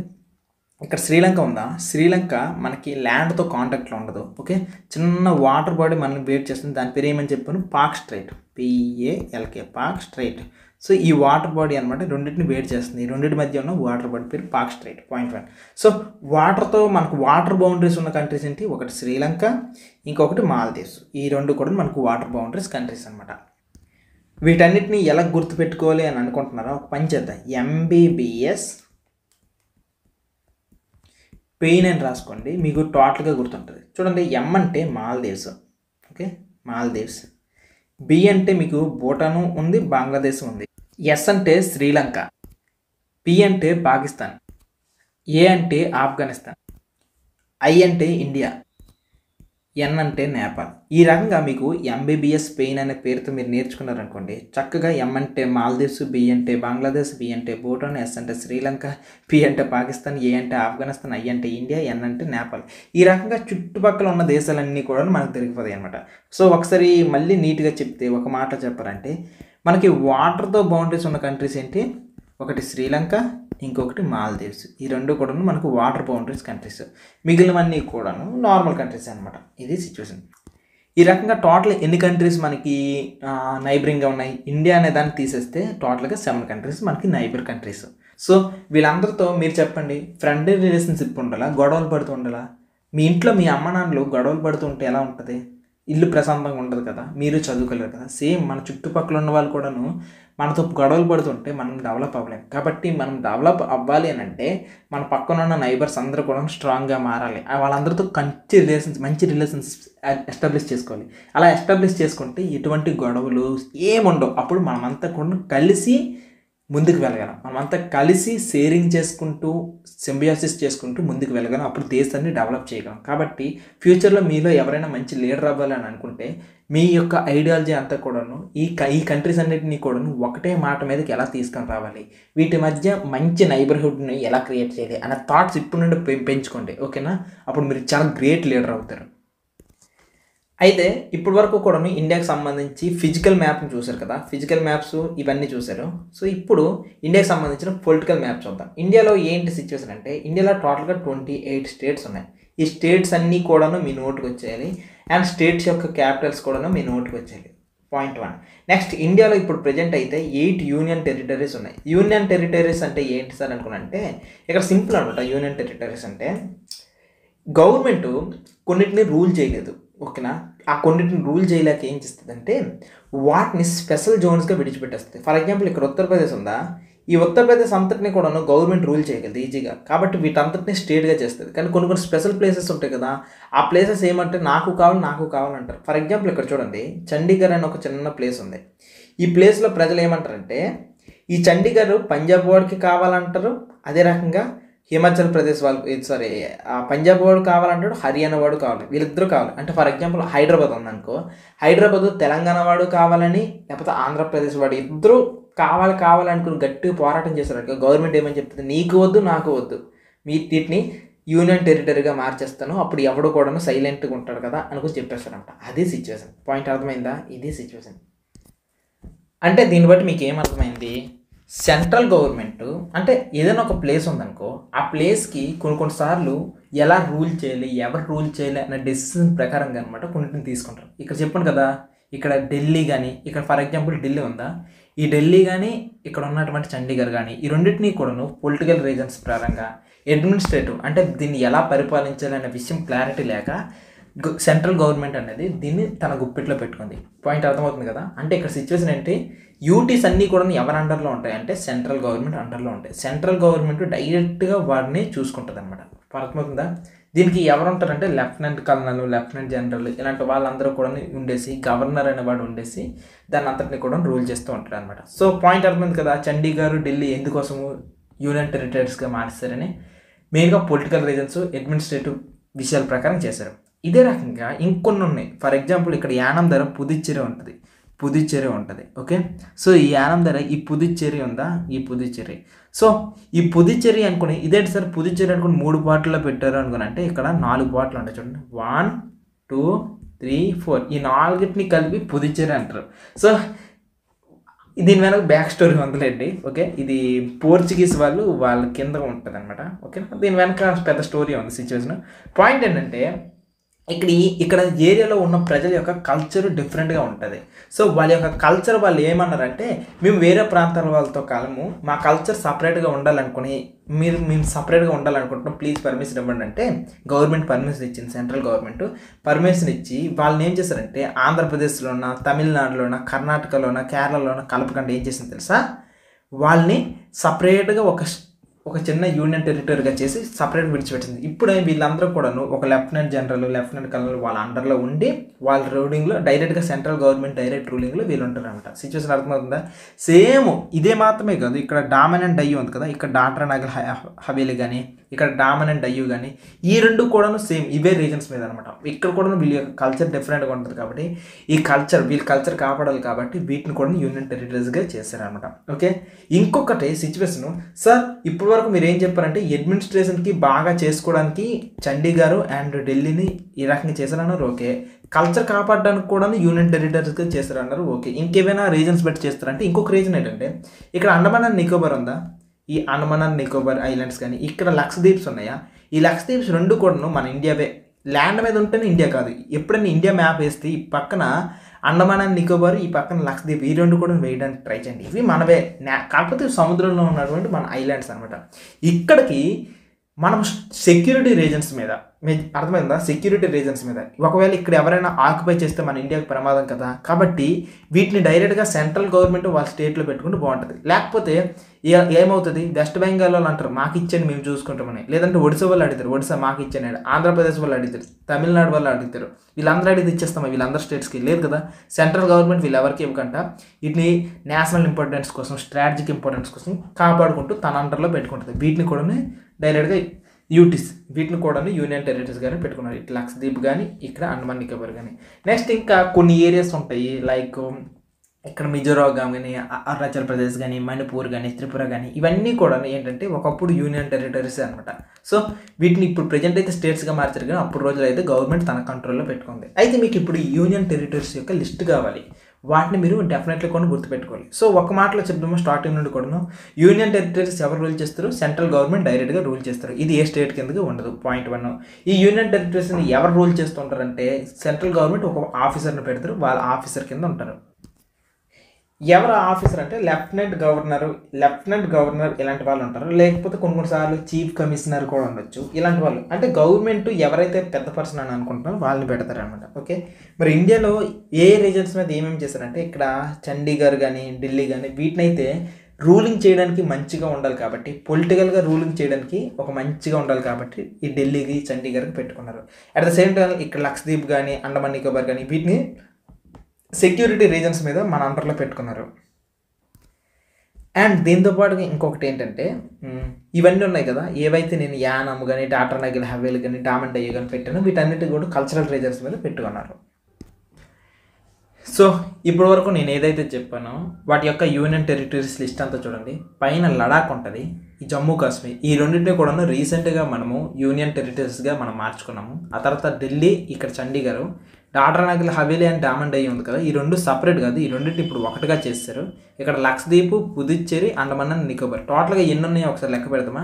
ఇక్కడ శ్రీలంక ఉందా, శ్రీలంక మనకి ల్యాండ్తో కాంటాక్ట్లో ఉండదు. ఓకే, చిన్న వాటర్ బాడీ మనల్ని వెయిట్ చేస్తుంది. దాని పేరు ఏమని చెప్పాను, Pak straight, PALK, Pak straight. So ఈ వాటర్ బాడీ అనమాట రెండింటిని వెయిట్ చేస్తుంది. ఈ రెండింటి మధ్య ఉన్న వాటర్ బాడీ పేరు పాక్ స్ట్రైట్. పాయింట్ 1. సో వాటర్తో మనకు వాటర్ బౌండరీస్ ఉన్న కంట్రీస్ ఏంటి, ఒకటి శ్రీలంక, ఇంకొకటి మాల్దీవ్స్. ఈ రెండు కూడా మనకు వాటర్ బౌండరీస్ కంట్రీస్ అనమాట. వీటన్నిటిని ఎలా గుర్తుపెట్టుకోవాలి అని అనుకుంటున్నారా, ఒక పని చేద్దాం. MBBS పెయిన్ అని రాసుకోండి, మీకు టోటల్గా గుర్తుంటుంది. చూడండి, M అంటే మాల్దీవ్స్. ఓకే, మాల్దీవ్స్. B అంటే మీకు భూటాను ఉంది, బంగ్లాదేశ్ ఉంది. S అంటే శ్రీలంక, P అంటే పాకిస్తాన్, A అంటే ఆఫ్ఘనిస్తాన్, I అంటే ఇండియా, N అంటే నేపాల్. ఈ రకంగా మీకు MBBS పెయిన్ అనే పేరుతో మీరు నేర్చుకున్నారనుకోండి, చక్కగా M అంటే మాల్దీవ్స్, B అంటే బంగ్లాదేశ్, B అంటే భూటాన్, S అంటే శ్రీలంక, P అంటే పాకిస్తాన్, A అంటే ఆఫ్ఘనిస్తాన్, I అంటే ఇండియా, N అంటే నేపాల్. ఈ రకంగా చుట్టుపక్కల ఉన్న దేశాలన్నీ కూడా మనకు తిరిగిపోతాయి అనమాట. సో ఒకసారి మళ్ళీ నీట్గా చెప్తే, ఒక మాట చెప్పాలంటే, మనకి వాటర్తో బౌండరీస్ ఉన్న కంట్రీస్ ఏంటి, ఒకటి శ్రీలంక, ఇంకొకటి మాల్దీవ్స్. ఈ రెండు కూడా మనకు వాటర్ బౌండరీస్ కంట్రీస్. మిగిలినవన్నీ కూడాను నార్మల్ కంట్రీస్ అనమాట. ఇది సిచ్యువేషన్. ఈ రకంగా టోటల్ ఎన్ని కంట్రీస్ మనకి నైబరింగ్గా ఉన్నాయి, ఇండియా అనే దాన్ని తీసేస్తే టోటల్గా 7 కంట్రీస్ మనకి నైబర్ కంట్రీస్. సో వీళ్ళందరితో మీరు చెప్పండి, ఫ్రెండ్లీ రిలేషన్షిప్ ఉండాలా, గొడవలు పడుతూ ఉండాలా? మీ ఇంట్లో మీ అమ్మ నాన్నలు గొడవలు పడుతూ ఉంటే ఎలా ఉంటుంది, ఇల్లు ప్రశాంతంగా ఉండదు కదా, మీరు చదువుకోలేరు కదా. సేమ్ మన చుట్టుపక్కల ఉన్న వాళ్ళు కూడాను మనతో గొడవలు పడుతుంటే మనం డెవలప్ అవ్వలేము. కాబట్టి మనం డెవలప్ అవ్వాలి అని అంటే మన పక్కన ఉన్న నైబర్స్ అందరూ కూడా స్ట్రాంగ్గా మారాలి. వాళ్ళందరితో మంచి రిలేషన్స్ ఎస్టాబ్లిష్ చేసుకోవాలి. అలా ఎస్టాబ్లిష్ చేసుకుంటే ఎటువంటి గొడవలు ఏముండవు. అప్పుడు మనమంతా కూడా కలిసి ముందుకు వెళ్ళగలం. మనమంతా కలిసి షేరింగ్ చేసుకుంటూ, సింబియాసిస్ చేసుకుంటూ ముందుకు వెళ్ళగలం. అప్పుడు దేశాన్ని డెవలప్ చేయగలం. కాబట్టి ఫ్యూచర్లో మీలో ఎవరైనా మంచి లీడర్ అవ్వాలని అనుకుంటే మీ యొక్క ఐడియాలజీ అంతా కూడాను ఈ కంట్రీస్ అన్నిటినీ కూడాను ఒకటే మాట మీదకి ఎలా తీసుకొని రావాలి, వీటి మధ్య మంచి నైబర్హుడ్ని ఎలా క్రియేట్ చేయాలి అనే థాట్స్ ఇప్పుడు నుండి పెంచుకోండి. ఓకేనా, అప్పుడు మీరు చాలా గ్రేట్ లీడర్ అవుతారు. అయితే ఇప్పటి వరకు కూడా ఇండియాకి సంబంధించి ఫిజికల్ మ్యాప్ని చూశారు కదా, ఫిజికల్ మ్యాప్స్ ఇవన్నీ చూశారు. సో ఇప్పుడు ఇండియాకి సంబంధించిన పొలిటికల్ మ్యాప్ చూద్దాం. ఇండియాలో ఏంటి సిచ్యువేషన్ అంటే, ఇండియాలో టోటల్గా 28 స్టేట్స్ ఉన్నాయి. ఈ స్టేట్స్ అన్నీ కూడాను మీ నోటుకు వచ్చేయాలి. అండ్ స్టేట్స్ యొక్క క్యాపిటల్స్ కూడాను మీ నోటుకు వచ్చేయాలి. పాయింట్ 1. నెక్స్ట్, ఇండియాలో ఇప్పుడు ప్రజెంట్ అయితే 8 యూనియన్ టెరిటరీస్ ఉన్నాయి. యూనియన్ టెరిటరీస్ అంటే ఏంటి సార్ అనుకున్నంటే, ఇక్కడ సింపుల్ అనమాట. యూనియన్ టెరిటరీస్ అంటే గవర్నమెంట్ కొన్నిటిని రూల్ చేయలేదు. ఓకేనా, ఆ కొన్నిటిని రూల్ చేయలేక ఏం చేస్తుందంటే వాటిని స్పెషల్ జోన్స్గా విడిచిపెట్టేస్తుంది. ఫర్ ఎగ్జాంపుల్, ఇక్కడ ఉత్తరప్రదేశ్ ఉందా, ఈ ఉత్తరప్రదేశ్ అంతటిని కూడా గవర్నమెంట్ రూల్ చేయగలదు ఈజీగా. కాబట్టి వీటంతటిని స్టేట్గా చేస్తుంది. కానీ కొన్ని స్పెషల్ ప్లేసెస్ ఉంటాయి కదా, ఆ ప్లేసెస్ ఏమంటే నాకు కావాలంటారు. ఫర్ ఎగ్జాంపుల్, ఇక్కడ చూడండి, చండీగఢ్ అని ఒక చిన్న ప్లేస్ ఉంది. ఈ ప్లేస్లో ప్రజలు ఏమంటారంటే, ఈ చండీగఢ్ పంజాబ్ వాడికి కావాలంటారు, అదే రకంగా హిమాచల్ ప్రదేశ్ వాళ్ళు పంజాబ్ వాడు కావాలంటాడు, హర్యానా వాడు కావాలి, వీళ్ళిద్దరూ కావాలి. అంటే ఫర్ ఎగ్జాంపుల్ హైదరాబాద్ ఉందనుకో, హైదరాబాద్ తెలంగాణ వాడు కావాలని, లేకపోతే ఆంధ్రప్రదేశ్ వాడు, ఇద్దరు కావాలనుకుని గట్టిగా పోరాటం చేశారు. గవర్నమెంట్ ఏమని చెప్తుంది, నీకు వద్దు నాకు వద్దు, వీటిని యూనియన్ టెరిటరీగా మార్చేస్తాను, అప్పుడు ఎవడు కూడా సైలెంట్గా ఉంటాడు కదా అనుకుని చెప్పేస్తారంట. అదే సిచ్యువేషన్. పాయింట్ అర్థమైందా? ఇదే సిచ్యువేషన్. అంటే దీన్ని బట్టి మీకు ఏమర్థమైంది, సెంట్రల్ గవర్నమెంట్ అంటే ఏదైనా ఒక ప్లేస్ ఉందనుకో, ఆ ప్లేస్కి కొన్నిసార్లు ఎలా రూల్ చేయాలి, ఎవరు రూల్ చేయాలి అనే డెసిషన్ ప్రకారంగా అనమాట కొన్నిటిని తీసుకుంటారు. ఇక్కడ చెప్పాను కదా, ఇక్కడ ఢిల్లీ కానీ, ఇక్కడ ఫర్ ఎగ్జాంపుల్ ఢిల్లీ ఉందా, ఈ ఢిల్లీ కానీ ఇక్కడ ఉన్నటువంటి చండీగఢ్ కానీ, ఈ రెండింటినీ కూడాను పొలిటికల్ రీజన్స్ ప్రకారంగా అడ్మినిస్ట్రేటివ్ అంటే దీన్ని ఎలా పరిపాలించాలి అనే విషయం క్లారిటీ లేక సెంట్రల్ గవర్నమెంట్ అనేది దీన్ని తన గుప్పిట్లో పెట్టుకుంది. పాయింట్ అర్థమవుతుంది కదా. అంటే ఇక్కడ సిచ్యువేషన్ ఏంటి, యూటీస్ అన్నీ కూడా ఎవరి అండర్లో ఉంటాయి అంటే సెంట్రల్ గవర్నమెంట్ అండర్లో ఉంటాయి. సెంట్రల్ గవర్నమెంట్ డైరెక్ట్గా వాడిని చూసుకుంటుంది అనమాట. అర్థమవుతుందా? దీనికి ఎవరు ఉంటారంటే లెఫ్టినెంట్ కర్నల్, లెఫ్టినెంట్ జనరల్ ఇలాంటి వాళ్ళందరూ కూడా ఉండేసి గవర్నర్ అనేవాడు ఉండేసి దాన్ని అంతటిని కూడా రూల్ చేస్తూ ఉంటాడు అనమాట. సో పాయింట్ అర్థమైంది కదా, చండీగఢ్, ఢిల్లీ ఎందుకోసము యూనియన్ టెరిటరీస్గా మార్చారని. మెయిన్గా పొలిటికల్ రీజన్స్, అడ్మినిస్ట్రేటివ్ విషయాల ప్రకారం చేశారు. ఇదే రకంగా ఇంకొన్ని ఉన్నాయి. ఫర్ ఎగ్జాంపుల్ ఇక్కడ యానం ధర పుదుచ్చేరి ఉంటుంది. ఓకే, సో ఈ యానం ధర ఈ పుదుచ్చేరి ఉందా, ఈ పుదుచ్చేరి. సో ఈ పుదుచ్చేరి అనుకుని ఇదేంటి సార్ పుదుచ్చేరి అనుకుని 3 పార్ట్లలో పెట్టారు అనుకుని అంటే ఇక్కడ 4 పార్ట్లు ఉంటాయి చూడండి. 1 2 3 4 ఈ 4టిని కలిపి పుదుచ్చేరి అంటారు. సో దీని వెనక బ్యాక్ స్టోరీ ఉందిలేండి. ఓకే, ఇది పోర్చుగీస్ వాళ్ళ కింద ఉంటుంది అనమాట. ఓకే, దీని వెనక పెద్ద స్టోరీ ఉంది, సిచ్యువేషన్. పాయింట్ ఏంటంటే ఇక్కడ ఏరియాలో ఉన్న ప్రజల యొక్క కల్చర్ డిఫరెంట్గా ఉంటుంది. సో వాళ్ళ యొక్క కల్చర్ వాళ్ళు ఏమన్నారంటే మేము వేరే ప్రాంతాల వాళ్ళతో కాలము మా కల్చర్ సపరేట్గా ఉండాలనుకుని మేము సపరేట్గా ఉండాలనుకుంటున్నాం, ప్లీజ్ పర్మిషన్ ఇవ్వండి అంటే గవర్నమెంట్ పర్మిషన్ ఇచ్చింది. సెంట్రల్ గవర్నమెంట్ పర్మిషన్ ఇచ్చి వాళ్ళని ఏం చేశారంటే ఆంధ్రప్రదేశ్లోన, తమిళనాడులోన, కర్ణాటకలోన, కేరళలోన కలపకుండా ఏం చేసింది తెలుసా, వాళ్ళని సపరేట్గా ఒక చిన్న యూనియన్ టెరిటరీగా చేసి సపరేట్ విడిచిపెట్టింది. ఇప్పుడు వీళ్ళందరూ కూడాను ఒక లెఫ్టినెంట్ జనరల్, లెఫ్టినెంట్ కర్నల్ వాళ్ళ అండర్లో ఉండి వాళ్ళ రూలింగ్లో డైరెక్ట్గా సెంట్రల్ గవర్నమెంట్ డైరెక్ట్ రూలింగ్లో వీళ్ళు ఉంటారనమాట. సిచ్యువేషన్ అర్థమవుతుందా? సేమ్ ఇదే మాత్రమే కాదు, ఇక్కడ డామన్ అండ్ డయ్యూ ఉంది కదా, ఇక్కడ డాడ్రా నగర్ హవేలీ కానీ, ఇక్కడ డామన్ అండ్ డయ్యూ కానీ, ఈ రెండు కూడాను సేమ్ ఇవే రీజన్స్ మీద అనమాట. ఇక్కడ కూడా వీళ్ళ యొక్క కల్చర్ డిఫరెంట్గా ఉంటుంది కాబట్టి వీళ్ళ కల్చర్ కాపాడాలి కాబట్టి వీటిని కూడా యూనియన్ టెరిటరీస్గా చేశారనమాట. ఓకే, ఇంకొకటి సిచ్యువేషన్ సార్ ఇప్పుడు వరకు మీరు ఏం చెప్పారంటే అడ్మినిస్ట్రేషన్కి బాగా చేసుకోవడానికి చండీగఢ్ అండ్ ఢిల్లీని ఈ రకంగా చేశారన్నారు. ఓకే, కల్చర్ కాపాడడానికి కూడా యూనియన్ టెరిటరీస్గా చేశారన్నారు. ఓకే, ఇంకేమైనా రీజన్స్ బట్టి చేస్తారంటే ఇంకొక రీజన్ ఏంటంటే ఇక్కడ అండమాన్ అండ్ నికోబార్ ఉందా, ఈ అండమాన్ అండ్ నికోబార్ ఐలాండ్స్ కానీ, ఇక్కడ లక్షద్వీప్స్ ఉన్నాయా, ఈ లక్షద్వీప్స్ రెండు కూడాను మన ఇండియావే. ల్యాండ్ మీద ఉంటేనే ఇండియా కాదు. ఎప్పుడైనా ఇండియా మ్యాప్ వేస్తే ఈ పక్కన అండమాన్ అండ్ నికోబార్, ఈ పక్కన లక్షద్వీప్, ఈ రెండు కూడా వేయడానికి ట్రై చేయండి. ఇవి మనవే, కాకపోతే సముద్రంలో ఉన్నటువంటి మన ఐలాండ్స్ అనమాట. ఇక్కడికి మనం సెక్యూరిటీ రీజన్స్ మీద, అర్థమైందా, సెక్యూరిటీ రీజన్స్ మీద ఒకవేళ ఇక్కడ ఎవరైనా ఆక్యుపై చేస్తే మన ఇండియాకి ప్రమాదం కదా, కాబట్టి వీటిని డైరెక్ట్గా సెంట్రల్ గవర్నమెంట్ వాళ్ళ స్టేట్లో పెట్టుకుంటే బాగుంటుంది. లేకపోతే ఏమవుతుంది, వెస్ట్ బెంగాల్ వాళ్ళు అంటారు మాకు ఇచ్చండి మేము చూసుకుంటామని, లేదంటే ఒడిశా వాళ్ళు అడుగుతారు ఒడిశా మాకు ఇచ్చండి, ఆంధ్రప్రదేశ్ వాళ్ళు అడుగుతారు, తమిళనాడు వాళ్ళు అడుగుతారు, వీళ్ళందరూ అడిగితే ఇచ్చేస్తామా, వీళ్ళందరూ స్టేట్స్కి లేదు కదా. సెంట్రల్ గవర్నమెంట్ వీళ్ళు ఎవరికి ఇవ్వకుండా వీటిని నేషనల్ ఇంపార్టెన్స్ కోసం, స్ట్రాటజిక్ ఇంపార్టెన్స్ కోసం కాపాడుకుంటూ తన అండర్లో పెట్టుకుంటుంది. వీటిని కూడా డైరెక్ట్గా యూటీస్, వీటిని కూడా యూనియన్ టెరిటరీస్ కానీ పెట్టుకున్నారు. ఇట్లా లక్షద్వీప్ కానీ, ఇక్కడ అండమాన్ నికోబార్ కానీ. నెక్స్ట్ ఇంకా కొన్ని ఏరియాస్ ఉంటాయి, లైక్ ఇక్కడ మిజోరాం కానీ, అరుణాచల్ ప్రదేశ్ కానీ, మణిపూర్ కానీ, త్రిపుర కానీ, ఇవన్నీ కూడా ఏంటంటే ఒకప్పుడు యూనియన్ టెరిటరీస్ అనమాట. సో వీటిని ఇప్పుడు ప్రజెంట్ అయితే స్టేట్స్గా మార్చారు కానీ అప్పుడు రోజులు అయితే గవర్నమెంట్ తన కంట్రోల్లో పెట్టుకుంది. అయితే మీకు ఇప్పుడు యూనియన్ టెరిటరీస్ యొక్క లిస్ట్ కావాలి, వాటిని మీరు డెఫినెట్లీ కూడా గుర్తుపెట్టుకోవాలి. సో ఒక మాటలో చెప్తాము స్టార్టింగ్ నుండి కూడా యూనియన్ టెరిటరీస్ ఎవరు రూల్ చేస్తారు, సెంట్రల్ గవర్నమెంట్ డైరెక్ట్గా రూల్ చేస్తారు. ఇది ఏ స్టేట్ కిందకి ఉండదు. పాయింట్ 1, ఈ యూనియన్ టెరిటరీస్ని ఎవరు రూల్ చేస్తుంటారంటే సెంట్రల్ గవర్నమెంట్ ఒక ఆఫీసర్ని పెడతారు, వాళ్ళ ఆఫీసర్ కింద ఉంటారు. ఎవరు ఆఫీసర్ అంటే లెఫ్టినెంట్ గవర్నర్ ఇలాంటి వాళ్ళు ఉంటారు, లేకపోతే కొన్నిసార్లు చీఫ్ కమిషనర్ కూడా ఉండొచ్చు. ఇలాంటి వాళ్ళు అంటే గవర్నమెంట్ ఎవరైతే పెద్ద పర్సన్ అని అనుకుంటున్నారో వాళ్ళని పెడతారు అనమాట. ఓకే, మరి ఇండియాలో ఏ రీజన్స్ మీద ఏమేమి చేస్తారంటే ఇక్కడ చండీగఢ్ కానీ, ఢిల్లీ కానీ, వీటినైతే రూలింగ్ చేయడానికి మంచిగా ఉండాలి కాబట్టి, పొలిటికల్గా రూలింగ్ చేయడానికి ఒక మంచిగా ఉండాలి కాబట్టి ఈ ఢిల్లీకి, చండీగఢ్కి పెట్టుకున్నారు. అట్ ద సేమ్ టైం ఇక్కడ లక్షద్వీప్ కానీ, అండమాన్ నికోబార్ కానీ, వీటిని సెక్యూరిటీ రీజన్స్ మీద మన అండర్లో పెట్టుకున్నారు. అండ్ దీంతో పాటుగా ఇంకొకటి ఏంటంటే ఇవన్నీ ఉన్నాయి కదా, ఏవైతే నేను యానం కానీ, డాడ్రా నగర్ హవేలీ కానీ, డామన్ అండ్ డయ్యూ కానీ పెట్టాను, వీటన్నిటి కూడా కల్చరల్ రీజన్స్ మీద పెట్టుకున్నారు. సో ఇప్పటి వరకు నేను ఏదైతే చెప్పానో వాటి యొక్క యూనియన్ టెరిటరీస్ లిస్ట్ అంతా చూడండి. పైన లడాక్ ఉంటుంది, ఈ జమ్మూ కాశ్మీర్, ఈ రెండింటిని కూడా రీసెంట్గా మనము యూనియన్ టెరిటరీస్గా మనం మార్చుకున్నాము. ఆ తర్వాత ఢిల్లీ, ఇక్కడ చండీగఢ్, డాడ్రా నగర్ హవేలీ అండ్ డామన్ అండ్ డయ్యూ ఉంది కదా, ఈ రెండు సపరేట్ కాదు, ఈ రెండింటిని ఇప్పుడు ఒకటిగా చేశారు. ఇక్కడ లక్షద్వీప్, పుదుచ్చేరి, అండమాన్ అండ్ నికోబార్. టోటల్గా ఎన్ని ఉన్నాయో ఒకసారి లెక్క పెడతామా,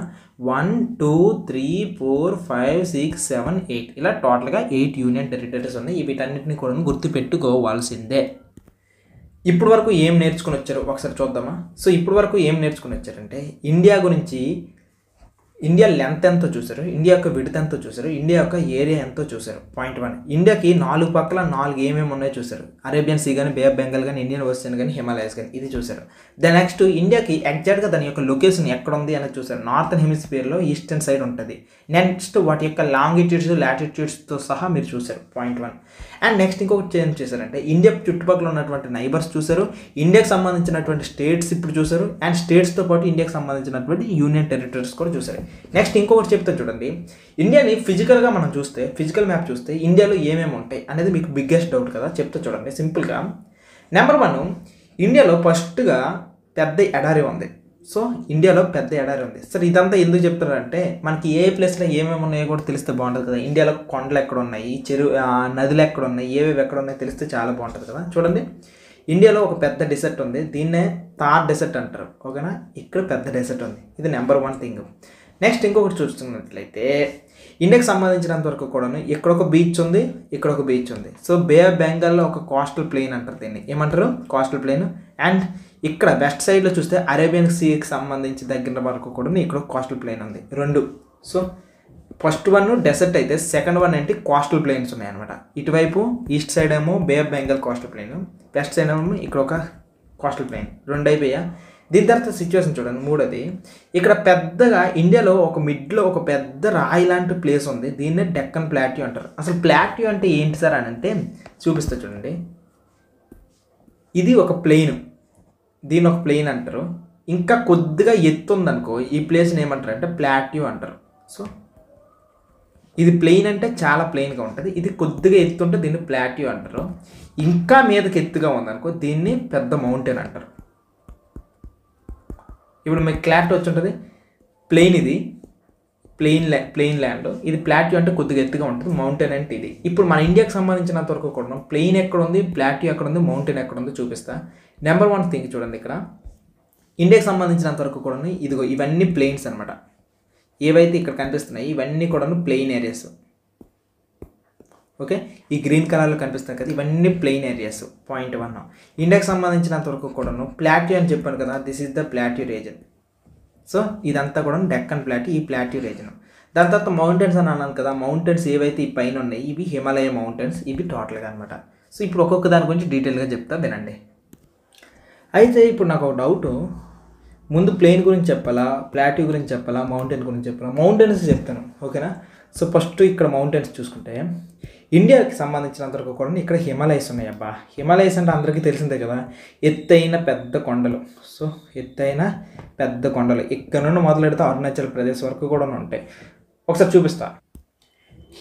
1 2 3 4 5 6 7 8 ఇలా టోటల్గా 8 యూనియన్ టెరిటరీస్ ఉన్నాయి. వీటన్నిటిని కూడా గుర్తుపెట్టుకోవాల్సిందే. ఇప్పుడు వరకు ఏం నేర్చుకుని వచ్చారు ఒకసారి చూద్దామా. సో ఇప్పుడు వరకు ఏం నేర్చుకుని వచ్చారంటే ఇండియా గురించి ఇండియా లెంత్ ఎంతో చూసారు, ఇండియా యొక్క విడ్త్ ఎంతో చూసారు, ఇండియా యొక్క ఏరియా ఎంతో చూసారు. పాయింట్ 1. ఇండియాకి 4 పక్కల 4 ఏమేమి ఉన్నాయో చూసారు. అరేబియన్ సీ కానీ, బే ఆఫ్ బెంగాల్ కానీ, ఇండియన్ ఓషన్ కానీ, హిమాలయస్ కానీ, ఇది చూసారు. దెన్ నెక్స్ట్ ఇండియాకి ఎగ్జాక్ట్గా దాని యొక్క లొకేషన్ ఎక్కడ ఉంది అనేది చూసారు. నార్థన్ హెమిస్ఫియర్లో ఈస్టర్న్ సైడ్ ఉంటుంది. నెక్స్ట్ వాటి యొక్క లాంగిట్యూడ్స్ లాటిట్యూడ్స్తో సహా మీరు చూసారు. పాయింట్ 1. అండ్ నెక్స్ట్ ఇంకొకటి ఏం చేశారంటే ఇండియా చుట్టుపక్కల ఉన్నటువంటి నైబర్స్ చూసారు, ఇండియాకి సంబంధించినటువంటి స్టేట్స్ ఇప్పుడు చూసారు, అండ్ స్టేట్స్తో పాటు ఇండియాకి సంబంధించినటువంటి యూనియన్ టెరిటరీస్ కూడా చూసారు. నెక్స్ట్ ఇంకొకటి చెప్తే చూడండి, ఇండియాని ఫిజికల్గా మనం చూస్తే, ఫిజికల్ మ్యాప్ చూస్తే ఇండియాలో ఏమేమి ఉంటాయి అనేది మీకు బిగ్గెస్ట్ డౌట్ కదా. చెప్తే చూడండి సింపుల్గా. నెంబర్ 1, ఇండియాలో ఫస్ట్గా పెద్ద ఎడారి ఉంది. సో ఇండియాలో పెద్ద ఎడారి ఉంది. సరే ఇదంతా ఎందుకు చెప్తారంటే మనకి ఏ ప్లేస్లో ఏమేమి ఉన్నాయో కూడా తెలిస్తే బాగుంటుంది కదా. ఇండియాలో కొండలు ఎక్కడ ఉన్నాయి, నదులు ఎక్కడ ఉన్నాయి, ఏవేవి ఎక్కడ ఉన్నాయో తెలిస్తే చాలా బాగుంటుంది కదా. చూడండి, ఇండియాలో ఒక పెద్ద డెసర్ట్ ఉంది, దీన్నే థార్ డెసర్ట్ అంటారు. ఓకేనా, ఇక్కడ పెద్ద డెసర్ట్ ఉంది. ఇది నెంబర్ 1 థింగ్. నెక్స్ట్ ఇంకొకటి చూస్తున్నట్లయితే ఇండియాకి సంబంధించినంత వరకు కూడాను ఇక్కడ ఒక బీచ్ ఉంది, ఇక్కడ ఒక బీచ్ ఉంది. సో బే ఆఫ్ బెంగాల్లో ఒక కోస్టల్ ప్లెయిన్ అంటారు, దీన్ని ఏమంటారు, కోస్టల్ ప్లెయిన్. అండ్ ఇక్కడ వెస్ట్ సైడ్లో చూస్తే అరేబియన్ సీకి సంబంధించి దగ్గర వరకు కూడా ఇక్కడ కోస్టల్ ప్లెయిన్ ఉంది, 2. సో ఫస్ట్ 1 డెసర్ట్ అయితే సెకండ్ 1 ఏంటి, కోస్టల్ ప్లెయిన్స్ ఉన్నాయన్నమాట. ఇటువైపు ఈస్ట్ సైడ్ ఏమో bay of Bengal coastal plain, west side ఏమో ఇక్కడ ఒక కోస్టల్ ప్లెయిన్, 2 అయిపోయా. దీని తర్వాత సిచ్యువేషన్ చూడండి, 3వది. ఇక్కడ పెద్దగా ఇండియాలో ఒక మిడ్లో ఒక పెద్ద రాయి లాంటి ప్లేస్ ఉంది, దీన్నే డెక్కన్ ప్లాట్యూ అంటారు. అసలు ప్లాట్యూ అంటే ఏంటి సార్ అని అంటే చూపిస్తా చూడండి. ఇది ఒక ప్లెయిన్, దీన్ని ఒక ప్లెయిన్ అంటారు. ఇంకా కొద్దిగా ఎత్తు ఉందనుకో ఈ ప్లేస్ని ఏమంటారు అంటే ప్లాట్యూ అంటారు. సో ఇది ప్లెయిన్ అంటే చాలా ప్లెయిన్గా ఉంటుంది, ఇది కొద్దిగా ఎత్తు ఉంటే దీన్ని ప్లాట్యూ అంటారు. ఇంకా మీదకి ఎత్తుగా ఉందనుకో దీన్ని పెద్ద మౌంటైన్ అంటారు. ఇప్పుడు మీకు క్లారిటీ వచ్చి ఉంటుంది. ప్లెయిన్ ఇది ప్లెయిన్ ల్యాండ్, ఇది ప్లాట్యూ అంటే కొద్దిగా ఎత్తుగా ఉంటుంది, మౌంటైన్ అంటే ఇది. ఇప్పుడు మన ఇండియాకి సంబంధించినంత వరకు కూడా ప్లెయిన్ ఎక్కడ ఉంది, ప్లాట్యూ ఎక్కడ ఉంది, మౌంటైన్ ఎక్కడ ఉందో చూపిస్తా. నెంబర్ 1 థింగ్ చూడండి, ఇక్కడ ఇండియాకి సంబంధించినంత వరకు కూడా ఇదిగో ఇవన్నీ ప్లెయిన్స్ అనమాట. ఏవైతే ఇక్కడ కనిపిస్తున్నాయి ఇవన్నీ కూడా ప్లెయిన్ ఏరియాస్. ఓకే, ఈ గ్రీన్ కలర్లో కనిపిస్తాయి కదా ఇవన్నీ ప్లెయిన్ ఏరియాస్. పాయింట్ 1. ఇండియాకి సంబంధించినంత వరకు కూడాను ప్లాట్యూ అని చెప్పాను కదా, this is the plateau reason. So ఇదంతా కూడా డెక్కన్ ప్లాట్యూ, ఈ ప్లాట్యూ రీజన్. దాని తర్వాత మౌంటైన్స్ అని అన్నాను కదా, మౌంటైన్స్ ఏవైతే ఈ పైన ఉన్నాయి ఇవి హిమాలయ మౌంటైన్స్, ఇవి టోటల్గా అనమాట. సో ఇప్పుడు ఒక్కొక్క దాని గురించి డీటెయిల్గా చెప్తా వినండి. అయితే ఇప్పుడు నాకు ఒక డౌటు, ముందు ప్లెయిన్ గురించి చెప్పాలా, ప్లాట్యూ గురించి చెప్పాలా, మౌంటైన్ గురించి చెప్పాలా? మౌంటైన్స్ చెప్తాను, ఓకేనా. సో ఫస్ట్ ఇక్కడ మౌంటైన్స్ చూసుకుంటే ఇండియాకి సంబంధించినంత వరకు కూడా ఇక్కడ హిమాలయస్ ఉన్నాయి. అబ్బా, హిమాలయస్ అంటే అందరికీ తెలిసిందే కదా, ఎత్తైన పెద్ద కొండలు. సో ఎత్తైన పెద్ద కొండలు ఇక్కడ నుండి మొదలెడితే అరుణాచల్ ప్రదేశ్ వరకు కూడా ఉంటాయి. ఒకసారి చూపిస్తా.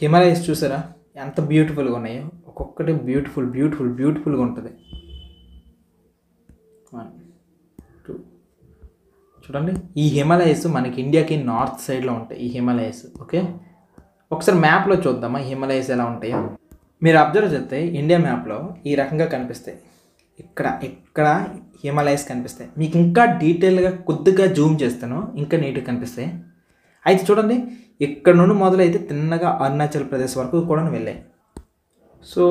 హిమాలయస్ చూసారా ఎంత బ్యూటిఫుల్గా ఉన్నాయో, ఒక్కొక్కటి బ్యూటిఫుల్గా ఉంటుంది. 1 2 చూడండి, ఈ హిమాలయస్ మనకి ఇండియాకి నార్త్ సైడ్లో ఉంటాయి ఈ హిమాలయస్. ఓకే, ఒకసారి మ్యాప్లో చూద్దామా హిమాలయస్ ఎలా ఉంటాయో. మీరు అబ్జర్వ్ చేస్తే ఇండియా మ్యాప్లో ఈ రకంగా కనిపిస్తాయి. ఇక్కడ హిమాలయస్ కనిపిస్తాయి. మీకు ఇంకా డీటెయిల్గా కొద్దిగా జూమ్ చేస్తాను, ఇంకా నీట్గా కనిపిస్తాయి. అయితే చూడండి, ఇక్కడ నుండి మొదలైతే తిన్నగా అరుణాచల్ ప్రదేశ్ వరకు కూడా వెళ్ళాయి. సో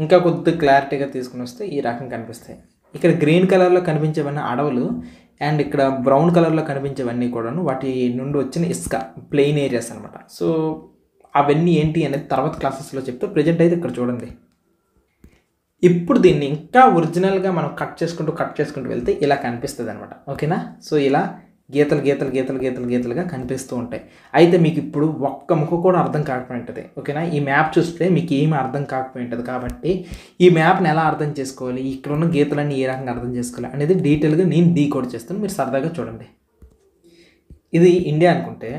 ఇంకా కొద్దిగా క్లారిటీగా తీసుకుని వస్తే ఈ రకం కనిపిస్తాయి. ఇక్కడ గ్రీన్ కలర్లో కనిపించేవన్నీ అడవులు, అండ్ ఇక్కడ బ్రౌన్ కలర్లో కనిపించేవన్నీ కూడాను వాటి నుండి వచ్చిన ఇసుక ప్లెయిన్ ఏరియాస్ అనమాట. సో అవన్నీ ఏంటి అనేది తర్వాత క్లాసెస్లో చెప్తే, ప్రజెంట్ అయితే ఇక్కడ చూడండి. ఇప్పుడు దీన్ని ఇంకా ఒరిజినల్గా మనం కట్ చేసుకుంటూ వెళ్తే ఇలా కనిపిస్తుంది అనమాట. ఓకేనా, సో ఇలా గీతలుగా కనిపిస్తూ ఉంటాయి. అయితే మీకు ఇప్పుడు ఒక్క ముక్క కూడా అర్థం కాకపోయి ఉంటుంది. ఓకేనా, ఈ మ్యాప్ చూస్తే మీకు ఏమీ అర్థం కాకపోయి ఉంటుంది. కాబట్టి ఈ మ్యాప్ని ఎలా అర్థం చేసుకోవాలి, ఇక్కడ ఉన్న గీతలన్నీ ఏ రకంగా అర్థం చేసుకోవాలి అనేది డీటెయిల్గా నేను డీకోడ్ చేస్తాను, మీరు సరదాగా చూడండి. ఇది ఇండియా అనుకుంటే,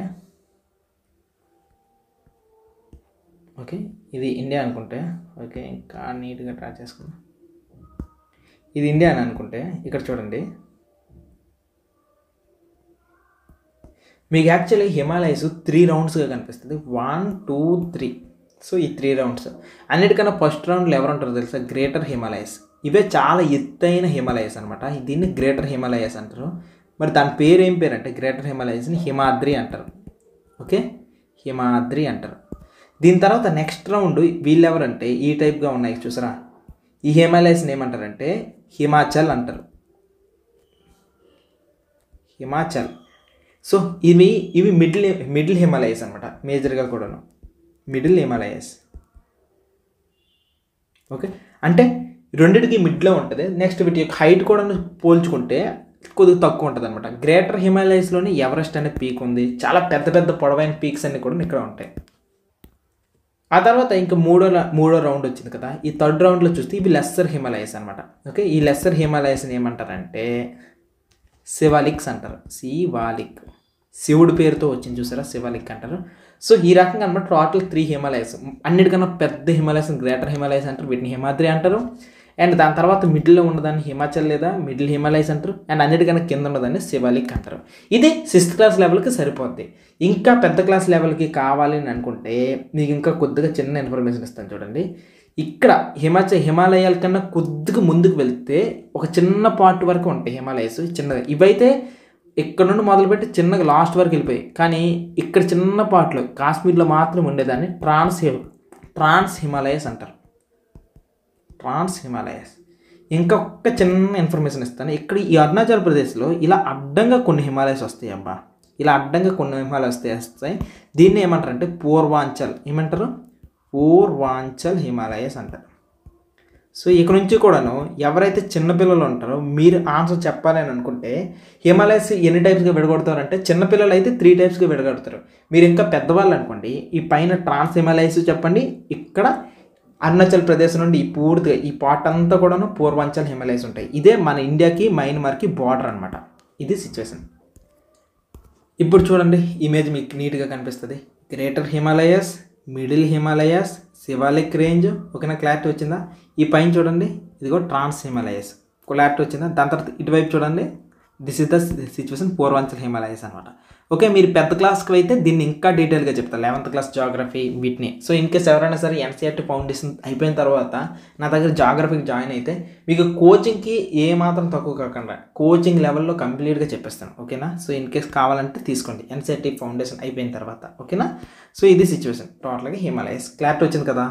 ఓకే, ఇది ఇండియా అనుకుంటే, ఓకే, ఇంకా నీట్గా డ్రా చేసుకుందాం. ఇది ఇండియా అని అనుకుంటే ఇక్కడ చూడండి, మీకు యాక్చువల్లీ హిమాలయస్ 3 రౌండ్స్గా కనిపిస్తుంది. 1 2 3. సో ఈ 3 రౌండ్స్ అన్నిటికన్నా ఫస్ట్ రౌండ్లో ఎవరు ఉంటారో తెలుసా, గ్రేటర్ హిమాలయస్. ఇవే చాలా ఎత్తైన హిమాలయస్ అనమాట, దీన్ని గ్రేటర్ హిమాలయస్ అంటారు. మరి దాని పేరు ఏం పేరు అంటే గ్రేటర్ హిమాలయస్ని హిమాద్రి అంటారు. ఓకే, హిమాద్రి అంటారు. దీని తర్వాత నెక్స్ట్ రౌండ్ వీళ్ళు ఎవరంటే ఈ టైప్గా ఉన్నాయి చూసారా, ఈ హిమాలయస్ని ఏమంటారంటే హిమాచల్ అంటారు. హిమాచల్. సో ఇవి మిడిల్ హిమాలయస్ అనమాట, మేజర్గా కూడాను మిడిల్ హిమాలయస్. ఓకే, అంటే రెండింటికి మిడ్లో ఉంటుంది. నెక్స్ట్ వీటి యొక్క హైట్ కూడా పోల్చుకుంటే కొద్దిగా తక్కువ ఉంటుంది అనమాట. గ్రేటర్ హిమాలయస్లోని ఎవరెస్ట్ అనే పీక్ ఉంది. చాలా పెద్ద పెద్ద పొడవైన పీక్స్ అన్నీ కూడా ఇక్కడ ఉంటాయి. ఆ తర్వాత ఇంకా మూడో రౌండ్ వచ్చింది కదా, ఈ థర్డ్ రౌండ్లో చూస్తే ఇవి లెస్సర్ హిమాలయస్ అనమాట. ఓకే, ఈ లెస్సర్ హిమాలయస్ని ఏమంటారంటే శివాలిక్స్ అంటారు. శివుడి పేరుతో వచ్చింది చూసారా, శివాలిక్ అంటారు. సో ఈ రకంగా అనమాట టోటల్ 3 హిమాలయస్. అన్నిటికన్నా పెద్ద హిమాలయస్ గ్రేటర్ హిమాలయస్ అంటారు, వీటిని హిమాద్రి అంటారు. అండ్ దాని తర్వాత మిడిల్లో ఉన్నదాన్ని హిమాచల్ లేదా మిడిల్ హిమాలయస్ అంటారు. అండ్ అన్నిటికన్నా కింద ఉన్నదాన్ని శివాలిక్ అంటారు. ఇది 6th క్లాస్ లెవెల్కి సరిపోద్ది. ఇంకా పెద్ద క్లాస్ లెవెల్కి కావాలి అని అనుకుంటే మీకు ఇంకా కొద్దిగా చిన్న ఇన్ఫర్మేషన్ ఇస్తాను చూడండి. ఇక్కడ హిమాలయాల కన్నా కొద్దిగా ముందుకు వెళ్తే ఒక చిన్న పార్ట్ వరకు ఉంటాయి హిమాలయస్, చిన్నగా. ఇవైతే ఇక్కడ నుండి మొదలుపెట్టి చిన్నగా లాస్ట్ వరకు వెళ్ళిపోయాయి. కానీ ఇక్కడ చిన్న పార్ట్లో కాశ్మీర్లో మాత్రం ఉండేదాన్ని ట్రాన్స్ హిమాలయస్ అంటారు. ట్రాన్స్ హిమాలయస్. ఇంకొక చిన్న ఇన్ఫర్మేషన్ ఇస్తాను. ఇక్కడ ఈ అరుణాచల్ ప్రదేశ్లో ఇలా అడ్డంగా కొన్ని హిమాలయస్ వస్తాయి అబ్బా. ఇలా అడ్డంగా కొన్ని హిమాలయస్ వస్తాయి. దీన్ని ఏమంటారంటే పూర్వాంచల్ హిమాలయస్ అంటారు. సో ఇక్కడ నుంచి కూడాను ఎవరైతే చిన్నపిల్లలు ఉంటారో మీరు ఆన్సర్ చెప్పాలి అని అనుకుంటే హిమాలయస్ ఎన్ని టైప్స్గా విడగొడతారంటే చిన్నపిల్లలు అయితే 3 టైప్స్గా విడగొడతారు. మీరు ఇంకా పెద్దవాళ్ళు అనుకోండి ఈ పైన ట్రాన్స్ హిమాలయస్ చెప్పండి, ఇక్కడ అరుణాచల్ ప్రదేశ్ నుండి ఈ పూర్తిగా ఈ పార్ట్ అంతా కూడాను పూర్వాంచల్ హిమాలయస్ ఉంటాయి. ఇదే మన ఇండియాకి మయన్మార్కి బార్డర్ అనమాట. ఇది సిచ్యువేషన్. ఇప్పుడు చూడండి ఇమేజ్ మీకు నీట్గా కనిపిస్తుంది. Greater Himalayas, middle Himalayas, Shivalik range. ఓకేనా, క్లారిటీ వచ్చిందా? ఈ పైన చూడండి ఇదిగో ట్రాన్స్ హిమాలయస్, క్లారిటీ వచ్చిందా? దాని తర్వాత ఇటువైపు చూడండి, this is the situation Purvanchal Himalayas అనమాట. ఓకే, మీరు పెద్ద క్లాస్కి అయితే దీన్ని ఇంకా డీటెయిల్గా చెప్తారు, 11th క్లాస్ జాగ్రఫీ వీటిని. సో ఇన్ కేస్ ఎవరైనా సరే ఎన్సీఆర్టీ ఫౌండేషన్ అయిపోయిన తర్వాత నా దగ్గర జాగ్రఫీకి జాయిన్ అయితే మీకు కోచింగ్కి ఏమాత్రం తక్కువ కాకుండా కోచింగ్ లెవెల్లో కంప్లీట్గా చెప్పేస్తాను. ఓకేనా, సో ఇన్ కేస్ కావాలంటే తీసుకోండి ఎన్సీఆర్టీ ఫౌండేషన్ అయిపోయిన తర్వాత. ఓకేనా, సో ఇది సిచ్యువేషన్ టోటల్గా హిమాలయస్. క్లారిటీ వచ్చింది కదా?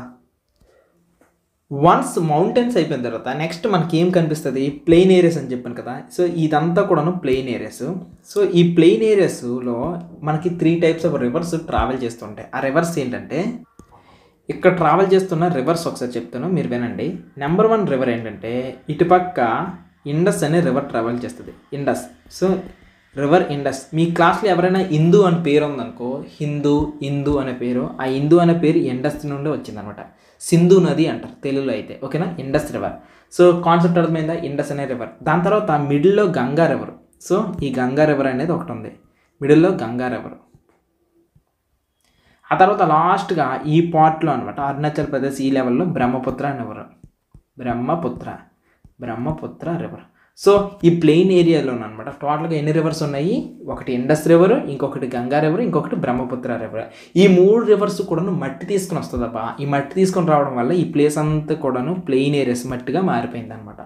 వన్స్ మౌంటైన్స్ అయిపోయిన తర్వాత నెక్స్ట్ మనకి ఏం కనిపిస్తుంది? ప్లెయిన్ ఏరియాస్ అని చెప్పాను కదా. సో ఇదంతా కూడాను ప్లెయిన్ ఏరియాస్. సో ఈ ప్లెయిన్ ఏరియాస్లో మనకి 3 టైప్స్ ఆఫ్ రివర్స్ ట్రావెల్ చేస్తుంటాయి. ఆ రివర్స్ ఏంటంటే ఇక్కడ ట్రావెల్ చేస్తున్న రివర్స్ ఒకసారి చెప్తాను, మీరు వినండి. నెంబర్ 1 రివర్ ఏంటంటే ఇటుపక్క ఇండస్ అనే రివర్ ట్రావెల్ చేస్తుంది. ఇండస్. So river Indus. మీ క్లాస్లో ఎవరైనా హిందూ అని పేరు ఉందనుకో, హిందూ అనే పేరు, ఆ హిందూ అనే పేరు ఇండస్ నుండి వచ్చిందనమాట. సింధు నది అంటారు తెలుగులో అయితే. ఓకేనా, ఇండస్ రివర్. సో కాన్సెప్ట్ అర్థమైందా? ఇండస్ అనే రివర్. దాని తర్వాత మిడిల్లో గంగా రివర్. సో ఈ గంగా రివర్ అనేది ఒకటి ఉంది, మిడిల్లో గంగా రివర్. ఆ తర్వాత లాస్ట్గా ఈ పార్ట్లో అనమాట అరుణాచల్ ప్రదేశ్ ఈ లెవెల్లో Brahmaputra river. Brahmaputra river. So ఈ ప్లెయిన్ ఏరియాలో అనమాట టోటల్గా ఎన్ని రివర్స్ ఉన్నాయి? ఒకటి ఇండస్ రివర్, ఇంకొకటి గంగా రివర్, ఇంకొకటి బ్రహ్మపుత్ర రివర్. ఈ 3 రివర్స్ కూడాను మట్టి తీసుకుని వస్తుంది అబ్బా. ఈ మట్టి తీసుకొని రావడం వల్ల ఈ ప్లేస్ అంతా కూడాను ప్లెయిన్ ఏరియాస్ మట్టిగా మారిపోయింది అనమాట.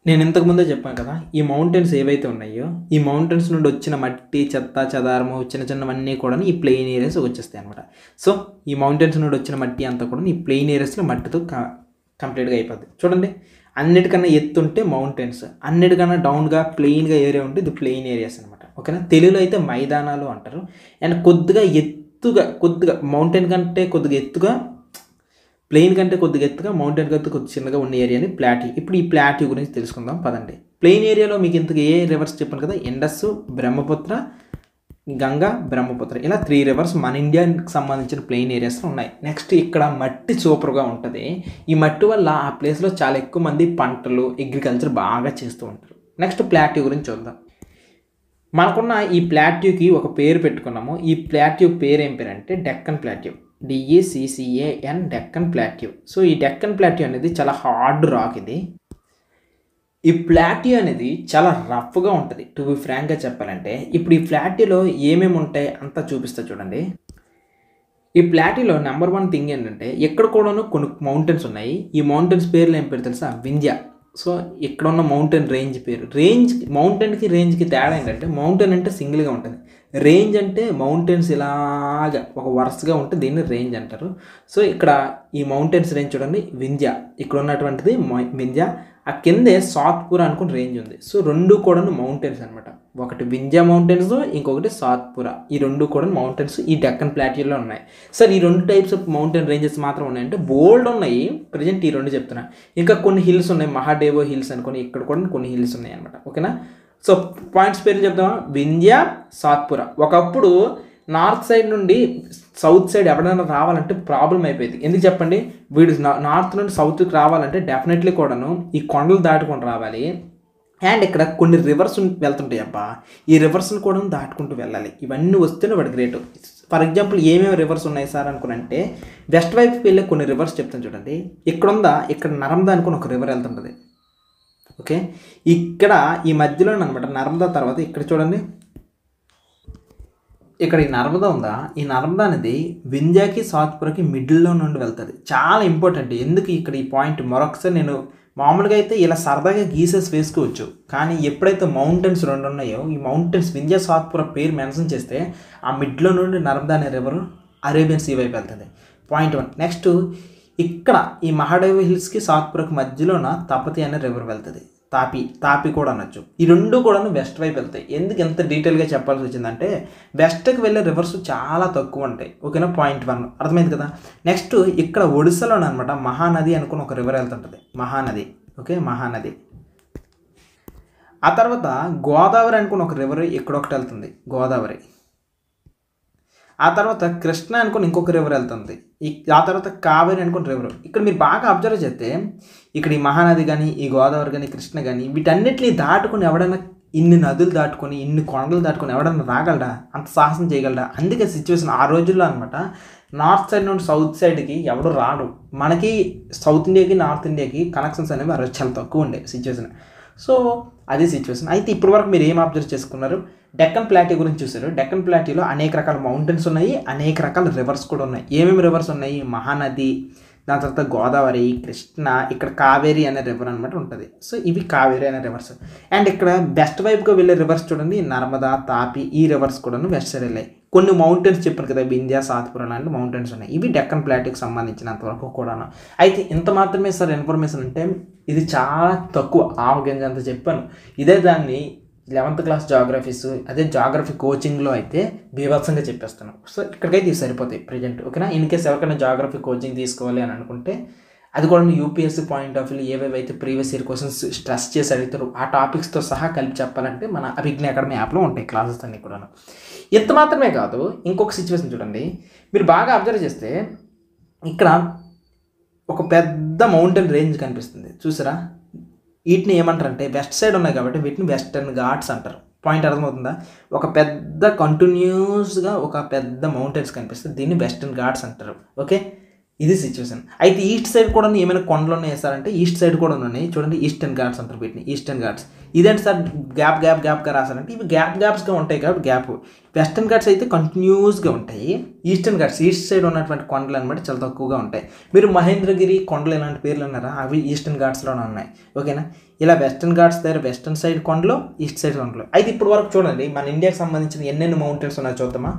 నేను ఇంతకుముందే చెప్పాను కదా, ఈ మౌంటైన్స్ ఏవైతే ఉన్నాయో ఈ మౌంటైన్స్ నుండి వచ్చిన మట్టి, చెత్త చెదారము, చిన్నవన్నీ కూడా ఈ ప్లెయిన్ ఏరియాస్ వచ్చేస్తాయి అనమాట. సో ఈ మౌంటైన్స్ నుండి వచ్చిన మట్టి అంతా కూడా ఈ ప్లెయిన్ ఏరియాస్లో మట్టితో కంప్లీట్గా అయిపోద్ది. చూడండి, అన్నిటికన్నా ఎత్తు ఉంటే మౌంటైన్స్, అన్నిటికన్నా డౌన్గా ప్లెయిన్గా ఏరియా ఉంటే ఇది ప్లెయిన్ ఏరియాస్ అనమాట. ఓకేనా, తెలుగులో అయితే మైదానాలు అంటారు. అండ్ కొద్దిగా మౌంటైన్ కంటే కొద్దిగా ఎత్తుగా, ప్లెయిన్ కంటే కొద్దిగా ఎత్తుగా, మౌంటైన్ కంటే కొద్దిగా చిన్నగా ఉన్న ఏరియాని ప్లాట్యూ. ఇప్పుడు ఈ ప్లాట్యూ గురించి తెలుసుకుందాం పదండి. ప్లెయిన్ ఏరియాలో మీకు ఇంతకు ఏ రివర్స్ చెప్పాను కదా, ఇండస్, బ్రహ్మపుత్ర, గంగా, బ్రహ్మపుత్ర, ఇలా 3 రివర్స్ మన ఇండియాకి సంబంధించిన ప్లెయిన్ ఏరియాస్లో ఉన్నాయి. నెక్స్ట్ ఇక్కడ మట్టి సూపర్గా ఉంటుంది. ఈ మట్టి వల్ల ఆ ప్లేస్లో చాలా ఎక్కువ మంది పంటలు, అగ్రికల్చర్ బాగా చేస్తూ ఉంటారు. నెక్స్ట్ ప్లాట్యూ గురించి చూద్దాం. మనకున్న ఈ ప్లాట్యూకి ఒక పేరు పెట్టుకున్నాము. ఈ ప్లాట్యూ పేరు ఏం పేరు అంటే Deccan plateau, DECCAN, Deccan plateau. So ఈ డెక్కన్ ప్లాట్యూ అనేది చాలా హార్డ్ రాక్. ఇది ఈ ప్లాట్యూ అనేది చాలా రఫ్గా ఉంటుంది టు బి ఫ్రాంక్గా చెప్పాలంటే. ఇప్పుడు ఈ ప్లాట్యూలో ఏమేమి ఉంటాయి అంతా చూపిస్తా చూడండి. ఈ ప్లాట్యూలో నెంబర్ 1 థింగ్ ఏంటంటే ఇక్కడ కూడాను కొన్ని మౌంటైన్స్ ఉన్నాయి. ఈ మౌంటైన్స్ పేర్లు ఏం పేరు తెలుసా? వింధ్య. సో ఇక్కడ ఉన్న మౌంటైన్ రేంజ్ పేరు. మౌంటైన్కి రేంజ్కి తేడా ఏంటంటే మౌంటైన్ అంటే సింగిల్గా ఉంటుంది, రేంజ్ అంటే మౌంటైన్స్ ఇలాగా ఒక వరుసగా ఉంటే దీన్ని రేంజ్ అంటారు. సో ఇక్కడ ఈ మౌంటైన్స్ రేంజ్ చూడండి, వింధ్య. ఇక్కడ ఉన్నటువంటిది వింధ్య. ఆ కిందే సాత్పురా అనుకుని రేంజ్ ఉంది. సో రెండు కూడా మౌంటైన్స్ అనమాట. ఒకటి వింధ్యా మౌంటైన్స్, ఇంకొకటి సాత్పురా. ఈ రెండు కూడా మౌంటైన్స్ ఈ డెక్కన్ ప్లాట్యూలో ఉన్నాయి. సార్ ఈ రెండు టైప్స్ ఆఫ్ మౌంటైన్ రేంజెస్ మాత్రం ఉన్నాయంటే బోల్డ్ ఉన్నాయి. ప్రజెంట్ ఈ రెండు చెప్తున్నా. ఇంకా కొన్ని హిల్స్ ఉన్నాయి, మహాదేవో హిల్స్ అనుకుని ఇక్కడ కూడా కొన్ని హిల్స్ ఉన్నాయి అనమాట. ఓకేనా. సో పాయింట్స్ పేరు చెప్తామా. వింధ్యా, సాత్పురా. ఒకప్పుడు నార్త్ సైడ్ నుండి సౌత్ సైడ్ ఎవరైనా రావాలంటే ప్రాబ్లం అయిపోయింది. ఎందుకు చెప్పండి, వీడు నార్త్ నుండి సౌత్కి రావాలంటే డెఫినెట్లీ కూడాను ఈ కొండలు దాటుకొని రావాలి. అండ్ ఇక్కడ కొన్ని రివర్స్ వెళ్తుంటాయి అబ్బా, ఈ రివర్స్ని కూడా దాటుకుంటూ వెళ్ళాలి. ఇవన్నీ వస్తేనే వాడు గ్రేట్. ఫర్ ఎగ్జాంపుల్ ఏమేమి రివర్స్ ఉన్నాయి సార్ అనుకునంటే, వెస్ట్ వైపుకి వెళ్ళే కొన్ని రివర్స్ చెప్తాను చూడండి. ఇక్కడ ఉందా, ఇక్కడ నర్మదా అనుకుని ఒక రివర్ వెళ్తుంటుంది. ఓకే, ఇక్కడ ఈ మధ్యలో అనమాట నర్మదా. తర్వాత ఇక్కడ చూడండి, ఇక్కడ ఈ నర్మదా ఉందా, ఈ నర్మదా అనేది వింధ్యాకి సాత్పురాకి మిడిల్లో నుండి వెళ్తుంది. చాలా ఇంపార్టెంట్. ఎందుకు ఇక్కడ ఈ పాయింట్ మరొకసారి నేను మామూలుగా అయితే ఇలా సరదాగా గీసెస్ వేసుకోవచ్చు, కానీ ఎప్పుడైతే మౌంటైన్స్ రెండు ఉన్నాయో ఈ మౌంటైన్స్ వింధ్యా సాత్పురా పేరు మెన్షన్ చేస్తే ఆ మిడ్లో నుండి నర్మదా అనే రివర్ అరేబియన్ సీ వైపు వెళ్తుంది. పాయింట్ 1. నెక్స్ట్ ఇక్కడ ఈ మహాదేవ్ హిల్స్కి సాత్పురాకి మధ్యలోన తపతి అనే రివర్ వెళ్తుంది. తాపి కూడా అనొచ్చు. ఈ రెండు కూడా వెస్ట్ వైపు వెళ్తాయి. ఎందుకు ఎంత డీటెయిల్గా చెప్పాల్సి వచ్చిందంటే వెస్ట్కి వెళ్ళే రివర్స్ చాలా తక్కువ ఉంటాయి. ఓకేనా. పాయింట్ 1 అర్థమైంది కదా. నెక్స్ట్ ఇక్కడ ఒడిస్సాలోనే అనమాట మహానది అనుకుని ఒక రివర్ వెళ్తుంటుంది. మహానది. ఓకే, మహానది. ఆ తర్వాత గోదావరి అనుకుని ఒక రివర్ ఇక్కడ ఒకటి వెళ్తుంది, గోదావరి. ఆ తర్వాత కృష్ణ అనుకుని ఇంకొక రివర్ వెళ్తుంది. ఆ తర్వాత కావేరి అనుకుని రివర్. ఇక్కడ మీరు బాగా అబ్జర్వ్ చేస్తే ఇక్కడ ఈ మహానది కానీ, ఈ గోదావరి కానీ, కృష్ణ కానీ, వీటన్నిటిని దాటుకొని ఎవడైనా ఇన్ని నదులు దాటుకొని ఇన్ని కొండలు దాటుకొని ఎవడన్నా రాగలడా, అంత సాహసం చేయగలడా? అందుకే సిచ్యువేషన్ ఆ రోజుల్లో అనమాట నార్త్ సైడ్ నుండి సౌత్ సైడ్కి ఎవడు రాడు. మనకి సౌత్ ఇండియాకి నార్త్ ఇండియాకి కనెక్షన్స్ అనేవి ఆ రోజు చాలా తక్కువ ఉండే సిచ్యువేషన్. సో అదే సిచ్యువేషన్. అయితే ఇప్పటి వరకు మీరు ఏం అబ్జర్వ్ చేసుకున్నారు, డెక్కన్ ప్లాట్యూ గురించి చూసారు. డెక్కన్ ప్లాట్యూలో అనేక రకాల మౌంటైన్స్ ఉన్నాయి, అనేక రకాల రివర్స్ కూడా ఉన్నాయి. ఏమేమి రివర్స్ ఉన్నాయి, మహానది, దాని తర్వాత గోదావరి, కృష్ణ, ఇక్కడ కావేరి అనే రివర్ అనమాట ఉంటుంది. సో ఇవి కావేరి అనే రివర్స్. అండ్ ఇక్కడ వెస్ట్ వైపుగా వెళ్ళే రివర్స్ చూడండి, నర్మదా, తాపి, ఈ రివర్స్ కూడా వెస్ట్ సైడ్ వెళ్ళాయి. కొన్ని మౌంటైన్స్ చెప్పాను కదా, వింధ్యా, సాత్పురా లాంటి మౌంటైన్స్ ఉన్నాయి. ఇవి డెక్కన్ ప్లాట్యూకి సంబంధించినంత వరకు కూడాను. అయితే ఇంత మాత్రమే సార్ ఇన్ఫర్మేషన్ అంటే ఇది చాలా తక్కువ, ఆవగింజ అంత చెప్పాను. ఇదే దాన్ని 11th క్లాస్ జాగ్రఫీస్, అదే జాగ్రఫీ కోచింగ్లో అయితే బీభత్సంగా చెప్పేస్తాను. సో ఇక్కడికైతే ఇది సరిపోతాయి ప్రజెంట్. ఓకేనా. ఇన్ కేస్ ఎవరికైనా జాగ్రఫీ కోచింగ్ తీసుకోవాలి అని అనుకుంటే అది కూడా యూపీఎస్సీ పాయింట్ ఆఫ్ వ్యూ ఏవేవైతే ప్రీవియస్ ఇయర్ క్వశ్చన్స్ స్ట్రెస్ చేసి అడుగుతారు ఆ టాపిక్స్తో సహా కలిపి చెప్పాలంటే మన అభిజ్ఞ అకాడమీ యాప్లో ఉంటాయి క్లాసెస్ అన్నీ కూడా. ఇంత మాత్రమే కాదు, ఇంకొక సిచ్యువేషన్ చూడండి. మీరు బాగా అబ్జర్వ్ చేస్తే ఇక్కడ ఒక పెద్ద మౌంటైన్ రేంజ్ కనిపిస్తుంది చూసారా. వీటిని ఏమంటారంటే వెస్ట్ సైడ్ ఉన్నాయి కాబట్టి వీటిని వెస్టర్న్ ఘాట్స్ అంటారు. పాయింట్ అర్థమవుతుందా. ఒక పెద్ద కంటిన్యూస్గా ఒక పెద్ద మౌంటైన్స్ కనిపిస్తుంది, దీన్ని వెస్టర్న్ ఘాట్స్ అంటారు. ఓకే, ఇది సిచ్యువేషన్. అయితే ఈస్ట్ సైడ్ కూడా ఏమైనా కొండలు ఉన్నాయి వేస్తారంటే ఈస్ట్ సైడ్ కూడా ఉన్నాయి చూడండి, ఈస్టర్న్ ఘాట్స్ అంటారు వీటిని, ఈస్టర్న్ ఘాట్స్. ఇదేంటి సార్ గ్యాప్గా రాశారంటే ఇవి గ్యాప్స్గా ఉంటాయి కాబట్టి గ్యాప్. వెస్టర్న్ ఘాట్స్ అయితే కంటిన్యూస్గా ఉంటాయి, ఈస్టర్న్ ఘాట్స్ ఈస్ట్ సైడ్ ఉన్నటువంటి కొండలు అనమాట చాలా తక్కువగా ఉంటాయి. మీరు మహేంద్రగిరి కొండలు ఇలాంటి పేర్లు అన్నారా, అవి ఈస్టర్న్ ఘాట్స్లోనే ఉన్నాయి. ఓకేనా. ఇలా వెస్టర్న్ ఘాట్స్ దగ్గర వెస్టర్న్ సైడ్ కొండలు, ఈస్ట్ సైడ్ కొండలు. అయితే ఇప్పుడు వరకు చూడండి మన ఇండియాకి సంబంధించిన ఎన్నెన్ని మౌంటైన్స్ ఉన్నాయో చూద్దామా.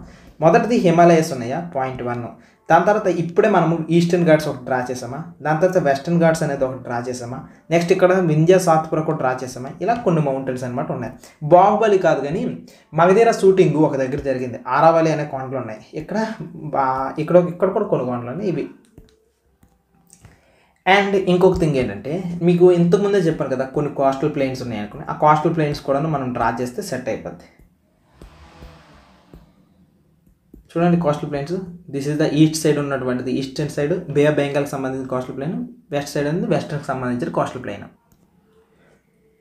మొదటిది హిమాలయస్ ఉన్నాయా, పాయింట్ 1. దాని తర్వాత ఇప్పుడే మనము ఈస్టర్న్ ఘాట్స్ ఒకటి డ్రా చేసామా, దాని తర్వాత వెస్టర్న్ ఘాట్స్ అనేది ఒకటి డ్రా చేసామా, నెక్స్ట్ ఇక్కడ వింధ్యా సాత్పురా కూడా డ్రా చేసామా. ఇలా కొన్ని మౌంటైన్స్ అనమాట ఉన్నాయి. బాహుబలి కాదు కానీ మగధీర షూటింగ్ ఒక దగ్గర జరిగింది, ఆరావళి అనే కొండలు ఉన్నాయి. ఇక్కడ కూడా కొన్ని కొండలు ఉన్నాయి ఇవి. అండ్ ఇంకొక థింగ్ ఏంటంటే మీకు ఇంతకుముందే చెప్పాను కదా కొన్ని కోస్టల్ ప్లెయిన్స్ ఉన్నాయి అనుకుని, ఆ కోస్టల్ ప్లెయిన్స్ కూడా మనం డ్రా చేస్తే సెట్ అయిపోద్ది. చూడండి coastal plains, this is the east side ఉన్నటువంటిది ఈస్టర్న్ సైడ్ బే ఆఫ్ బెంగాల్కి సంబంధించిన కోస్టల్ ప్లెయిన్, వెస్ట్ సైడ్ అనేది వెస్టర్న్కి సంబంధించిన కోస్టల్ ప్లెయిన్.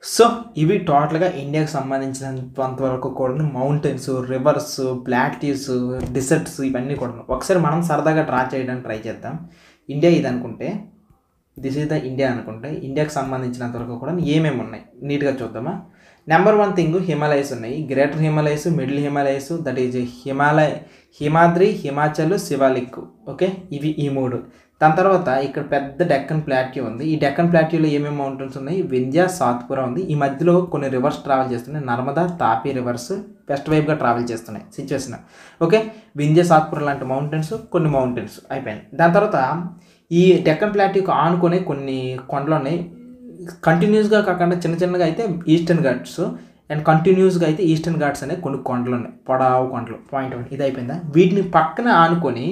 సో ఇవి టోటల్గా ఇండియాకి సంబంధించినంత వరకు కూడా మౌంటైన్స్, రివర్స్, ప్లాట్యూస్, డిసర్ట్స్ ఇవన్నీ కూడా. ఒకసారి మనం సరదాగా డ్రా చేయడానికి ట్రై చేద్దాం. ఇండియా ఇది అనుకుంటే, దిస్ ఈజ్ ద ఇండియా అనుకుంటే ఇండియాకి సంబంధించినంత వరకు కూడా ఏమేమి ఉన్నాయి నీట్గా చూద్దామా. నెంబర్ 1 థింగ్ హిమాలయస్ ఉన్నాయి, greater Himalayas, middle Himalayas, that is Himadri, Himachal, Shivalik. Okay, ఇవి ఈ 3. దాని తర్వాత ఇక్కడ పెద్ద డెక్కన్ ప్లాట్యూ ఉంది. ఈ డెక్కన్ ప్లాట్యూలో ఏమేమి మౌంటైన్స్ ఉన్నాయి, వింధ్యా, సాత్పురా ఉంది. ఈ మధ్యలో కొన్ని రివర్స్ ట్రావెల్ చేస్తున్నాయి, నర్మదా, తాపి రివర్స్ వెస్ట్ వైపుగా ట్రావెల్ చేస్తున్నాయి సిచ్యువేషన్. ఓకే, వింధ్యా, సాత్పురా లాంటి మౌంటైన్స్, కొన్ని మౌంటైన్స్ అయిపోయింది. దాని తర్వాత ఈ డెక్కన్ ప్లాట్యూకి ఆనుకునే కొన్ని కొండలు ఉన్నాయి, కంటిన్యూస్గా కాకుండా చిన్న చిన్నగా అయితే ఈస్టర్న్ ఘాట్స్, అండ్ కంటిన్యూస్గా అయితే ఈస్టర్న్ ఘాట్స్ అనే కొన్ని కొండలు ఉన్నాయి, పొడవు కొండలు. పాయింట్ 1 ఇది అయిపోయిందా. వీటిని పక్కన ఆనుకొని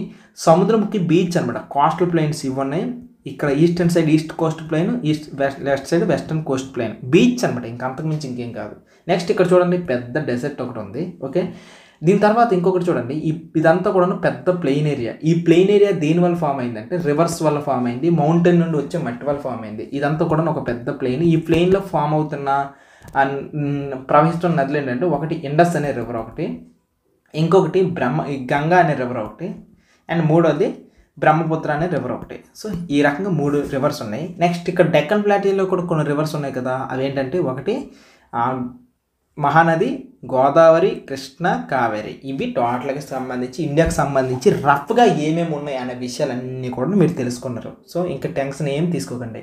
సముద్రంకి బీచ్ అనమాట, కోస్టల్ ప్లెయిన్స్ ఇవి ఉన్నాయి. ఇక్కడ eastern side east Coast plain, left side western Coast plain, beach అనమాట, ఇంకంతకుమించి ఇంకేం కాదు. నెక్స్ట్ ఇక్కడ చూడండి పెద్ద డెజర్ట్ ఒకటి ఉంది. ఓకే, దీని తర్వాత ఇంకొకటి చూడండి, ఇదంతా కూడా పెద్ద ప్లెయిన్ ఏరియా. ఈ ప్లెయిన్ ఏరియా దేని వల్ల ఫామ్ అయిందంటే రివర్స్ వల్ల ఫామ్ అయింది, మౌంటైన్ నుండి వచ్చే మట్టి వల్ల ఫామ్ అయింది. ఇదంతా కూడా ఒక పెద్ద ప్లెయిన్. ఈ ప్లెయిన్లో ఫామ్ అవుతున్న ప్రవహిస్తున్న నదులు ఏంటంటే ఒకటి ఇండస్ అనే రివర్ ఒకటి, ఇంకొకటి గంగా అనే రివర్ ఒకటి, అండ్ మూడోది బ్రహ్మపుత్ర అనే రివర్ ఒకటి. సో ఈ రకంగా 3 రివర్స్ ఉన్నాయి. నెక్స్ట్ ఇక్కడ డెక్కన్ ప్లాటీలో కూడా కొన్ని రివర్స్ ఉన్నాయి కదా, అవి ఏంటంటే ఒకటి మహానది, గోదావరి, కృష్ణ, కావేరి. ఇవి టోటల్గా సంబంధించి ఇండియాకి సంబంధించి రఫ్గా ఏమేమి ఉన్నాయి అనే విషయాలన్నీ కూడా మీరు తెలుసుకున్నారు. సో ఇంకా టెన్షన్ ఏం తీసుకోకండి.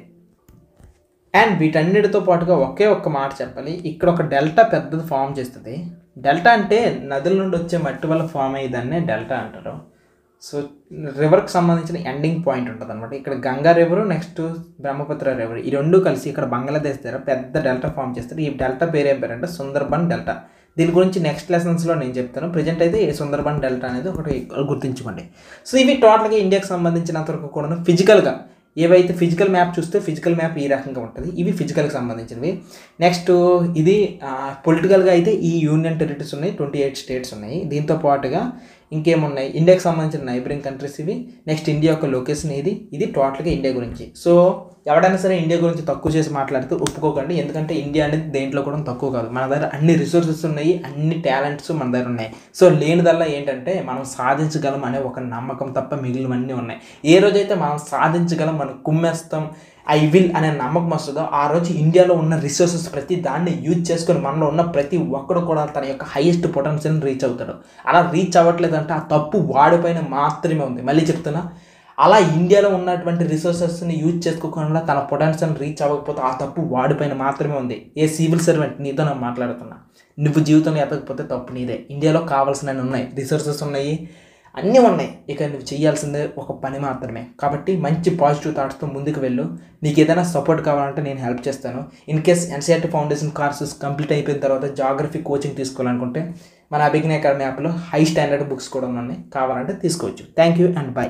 అండ్ వీటన్నిటితో పాటుగా ఒకే ఒక్క మాట చెప్పాలి, ఇక్కడ ఒక డెల్టా పెద్దది ఫామ్ చేస్తుంది. డెల్టా అంటే నదుల నుండి వచ్చే మట్టి వల్ల ఫామ్ అయ్యేదాన్నే డెల్టా అంటారు. సో రివర్కి సంబంధించిన ఎండింగ్ పాయింట్ ఉంటుంది అనమాట. ఇక్కడ Ganga river, next Brahmaputra river, ఈ రెండు కలిసి ఇక్కడ బంగ్లాదేశ్ దగ్గర పెద్ద డెల్టా ఫామ్ చేస్తారు. ఈ డెల్టా పేరు ఏం పేరు అంటే సుందర్బన్ డెల్టా. దీని గురించి నెక్స్ట్ లెసన్స్లో నేను చెప్తాను. ప్రజెంట్ అయితే సుందర్బన్ డెల్టా అనేది ఒకటి గుర్తుంచుకోండి. సో ఇవి టోటల్గా ఇండియాకి సంబంధించినంతవరకు కూడా ఫిజికల్గా ఏవైతే ఫిజికల్ మ్యాప్ చూస్తే ఫిజికల్ మ్యాప్ ఈ రకంగా ఉంటుంది. ఇవి ఫిజికల్కి సంబంధించినవి. నెక్స్ట్ ఇది పొలిటికల్గా అయితే ఈ యూనియన్ టెరిటరీస్ ఉన్నాయి, 28 స్టేట్స్ ఉన్నాయి. దీంతో పాటుగా ఇంకేమున్నాయి, ఇండియాకి సంబంధించిన నైబరింగ్ కంట్రీస్ ఇవి. నెక్స్ట్ ఇండియా యొక్క లొకేషన్ ఇది టోటల్గా ఇండియా గురించి. సో ఎవడైనా సరే ఇండియా గురించి తక్కువ చేసి మాట్లాడితే ఒప్పుకోకండి, ఎందుకంటే ఇండియా అనేది దేంట్లో కూడా తక్కువ కాదు. మన దగ్గర అన్ని రిసోర్సెస్ ఉన్నాయి, అన్ని టాలెంట్స్ మన దగ్గర ఉన్నాయి. సో లేనిదల్లా ఏంటంటే మనం సాధించగలం అనే ఒక నమ్మకం తప్ప మిగిలినవన్నీ ఉన్నాయి. ఏ రోజైతే మనం సాధించగలం, మనం కుమ్మేస్తాం, ఐ విల్ అనే నమ్మకం వస్తుందో ఆ రోజు ఇండియాలో ఉన్న రిసోర్సెస్ ప్రతి దాన్ని యూజ్ చేసుకొని మనలో ఉన్న ప్రతి ఒక్కడు కూడా తన యొక్క హైయెస్ట్ పొటెన్షియల్ని రీచ్ అవుతాడు. అలా రీచ్ అవ్వట్లేదంటే ఆ తప్పు వాడిపైన మాత్రమే ఉంది. మళ్ళీ చెప్తున్నా, అలా ఇండియాలో ఉన్నటువంటి రిసోర్సెస్ని యూజ్ చేసుకోకుండా తన పొటెన్షియల్ని రీచ్ అవ్వకపోతే ఆ తప్పు వాడిపైన మాత్రమే ఉంది. ఏ సివిల్ సర్వెంట్ నీతో నేను మాట్లాడుతున్నా, నువ్వు జీవితంలో ఎదగకపోతే తప్పు నీదే. ఇండియాలో కావాల్సినవి ఉన్నాయి, రిసోర్సెస్ ఉన్నాయి, అన్నీ ఉన్నాయి. ఇక నువ్వు చేయాల్సిందే ఒక పని మాత్రమే. కాబట్టి మంచి పాజిటివ్ థాట్స్తో ముందుకు వెళ్ళు. నీకు ఏదైనా సపోర్ట్ కావాలంటే నేను హెల్ప్ చేస్తాను. In case NCERT foundation courses complete అయిపోయిన తర్వాత జాగ్రఫీ కోచింగ్ తీసుకోవాలనుకుంటే మన అభిజ్ఞ అకాడమీ యాప్లో హై స్టాండర్డ్ బుక్స్ కూడా ఉన్నాయి, కావాలంటే తీసుకోవచ్చు. Thank you and by.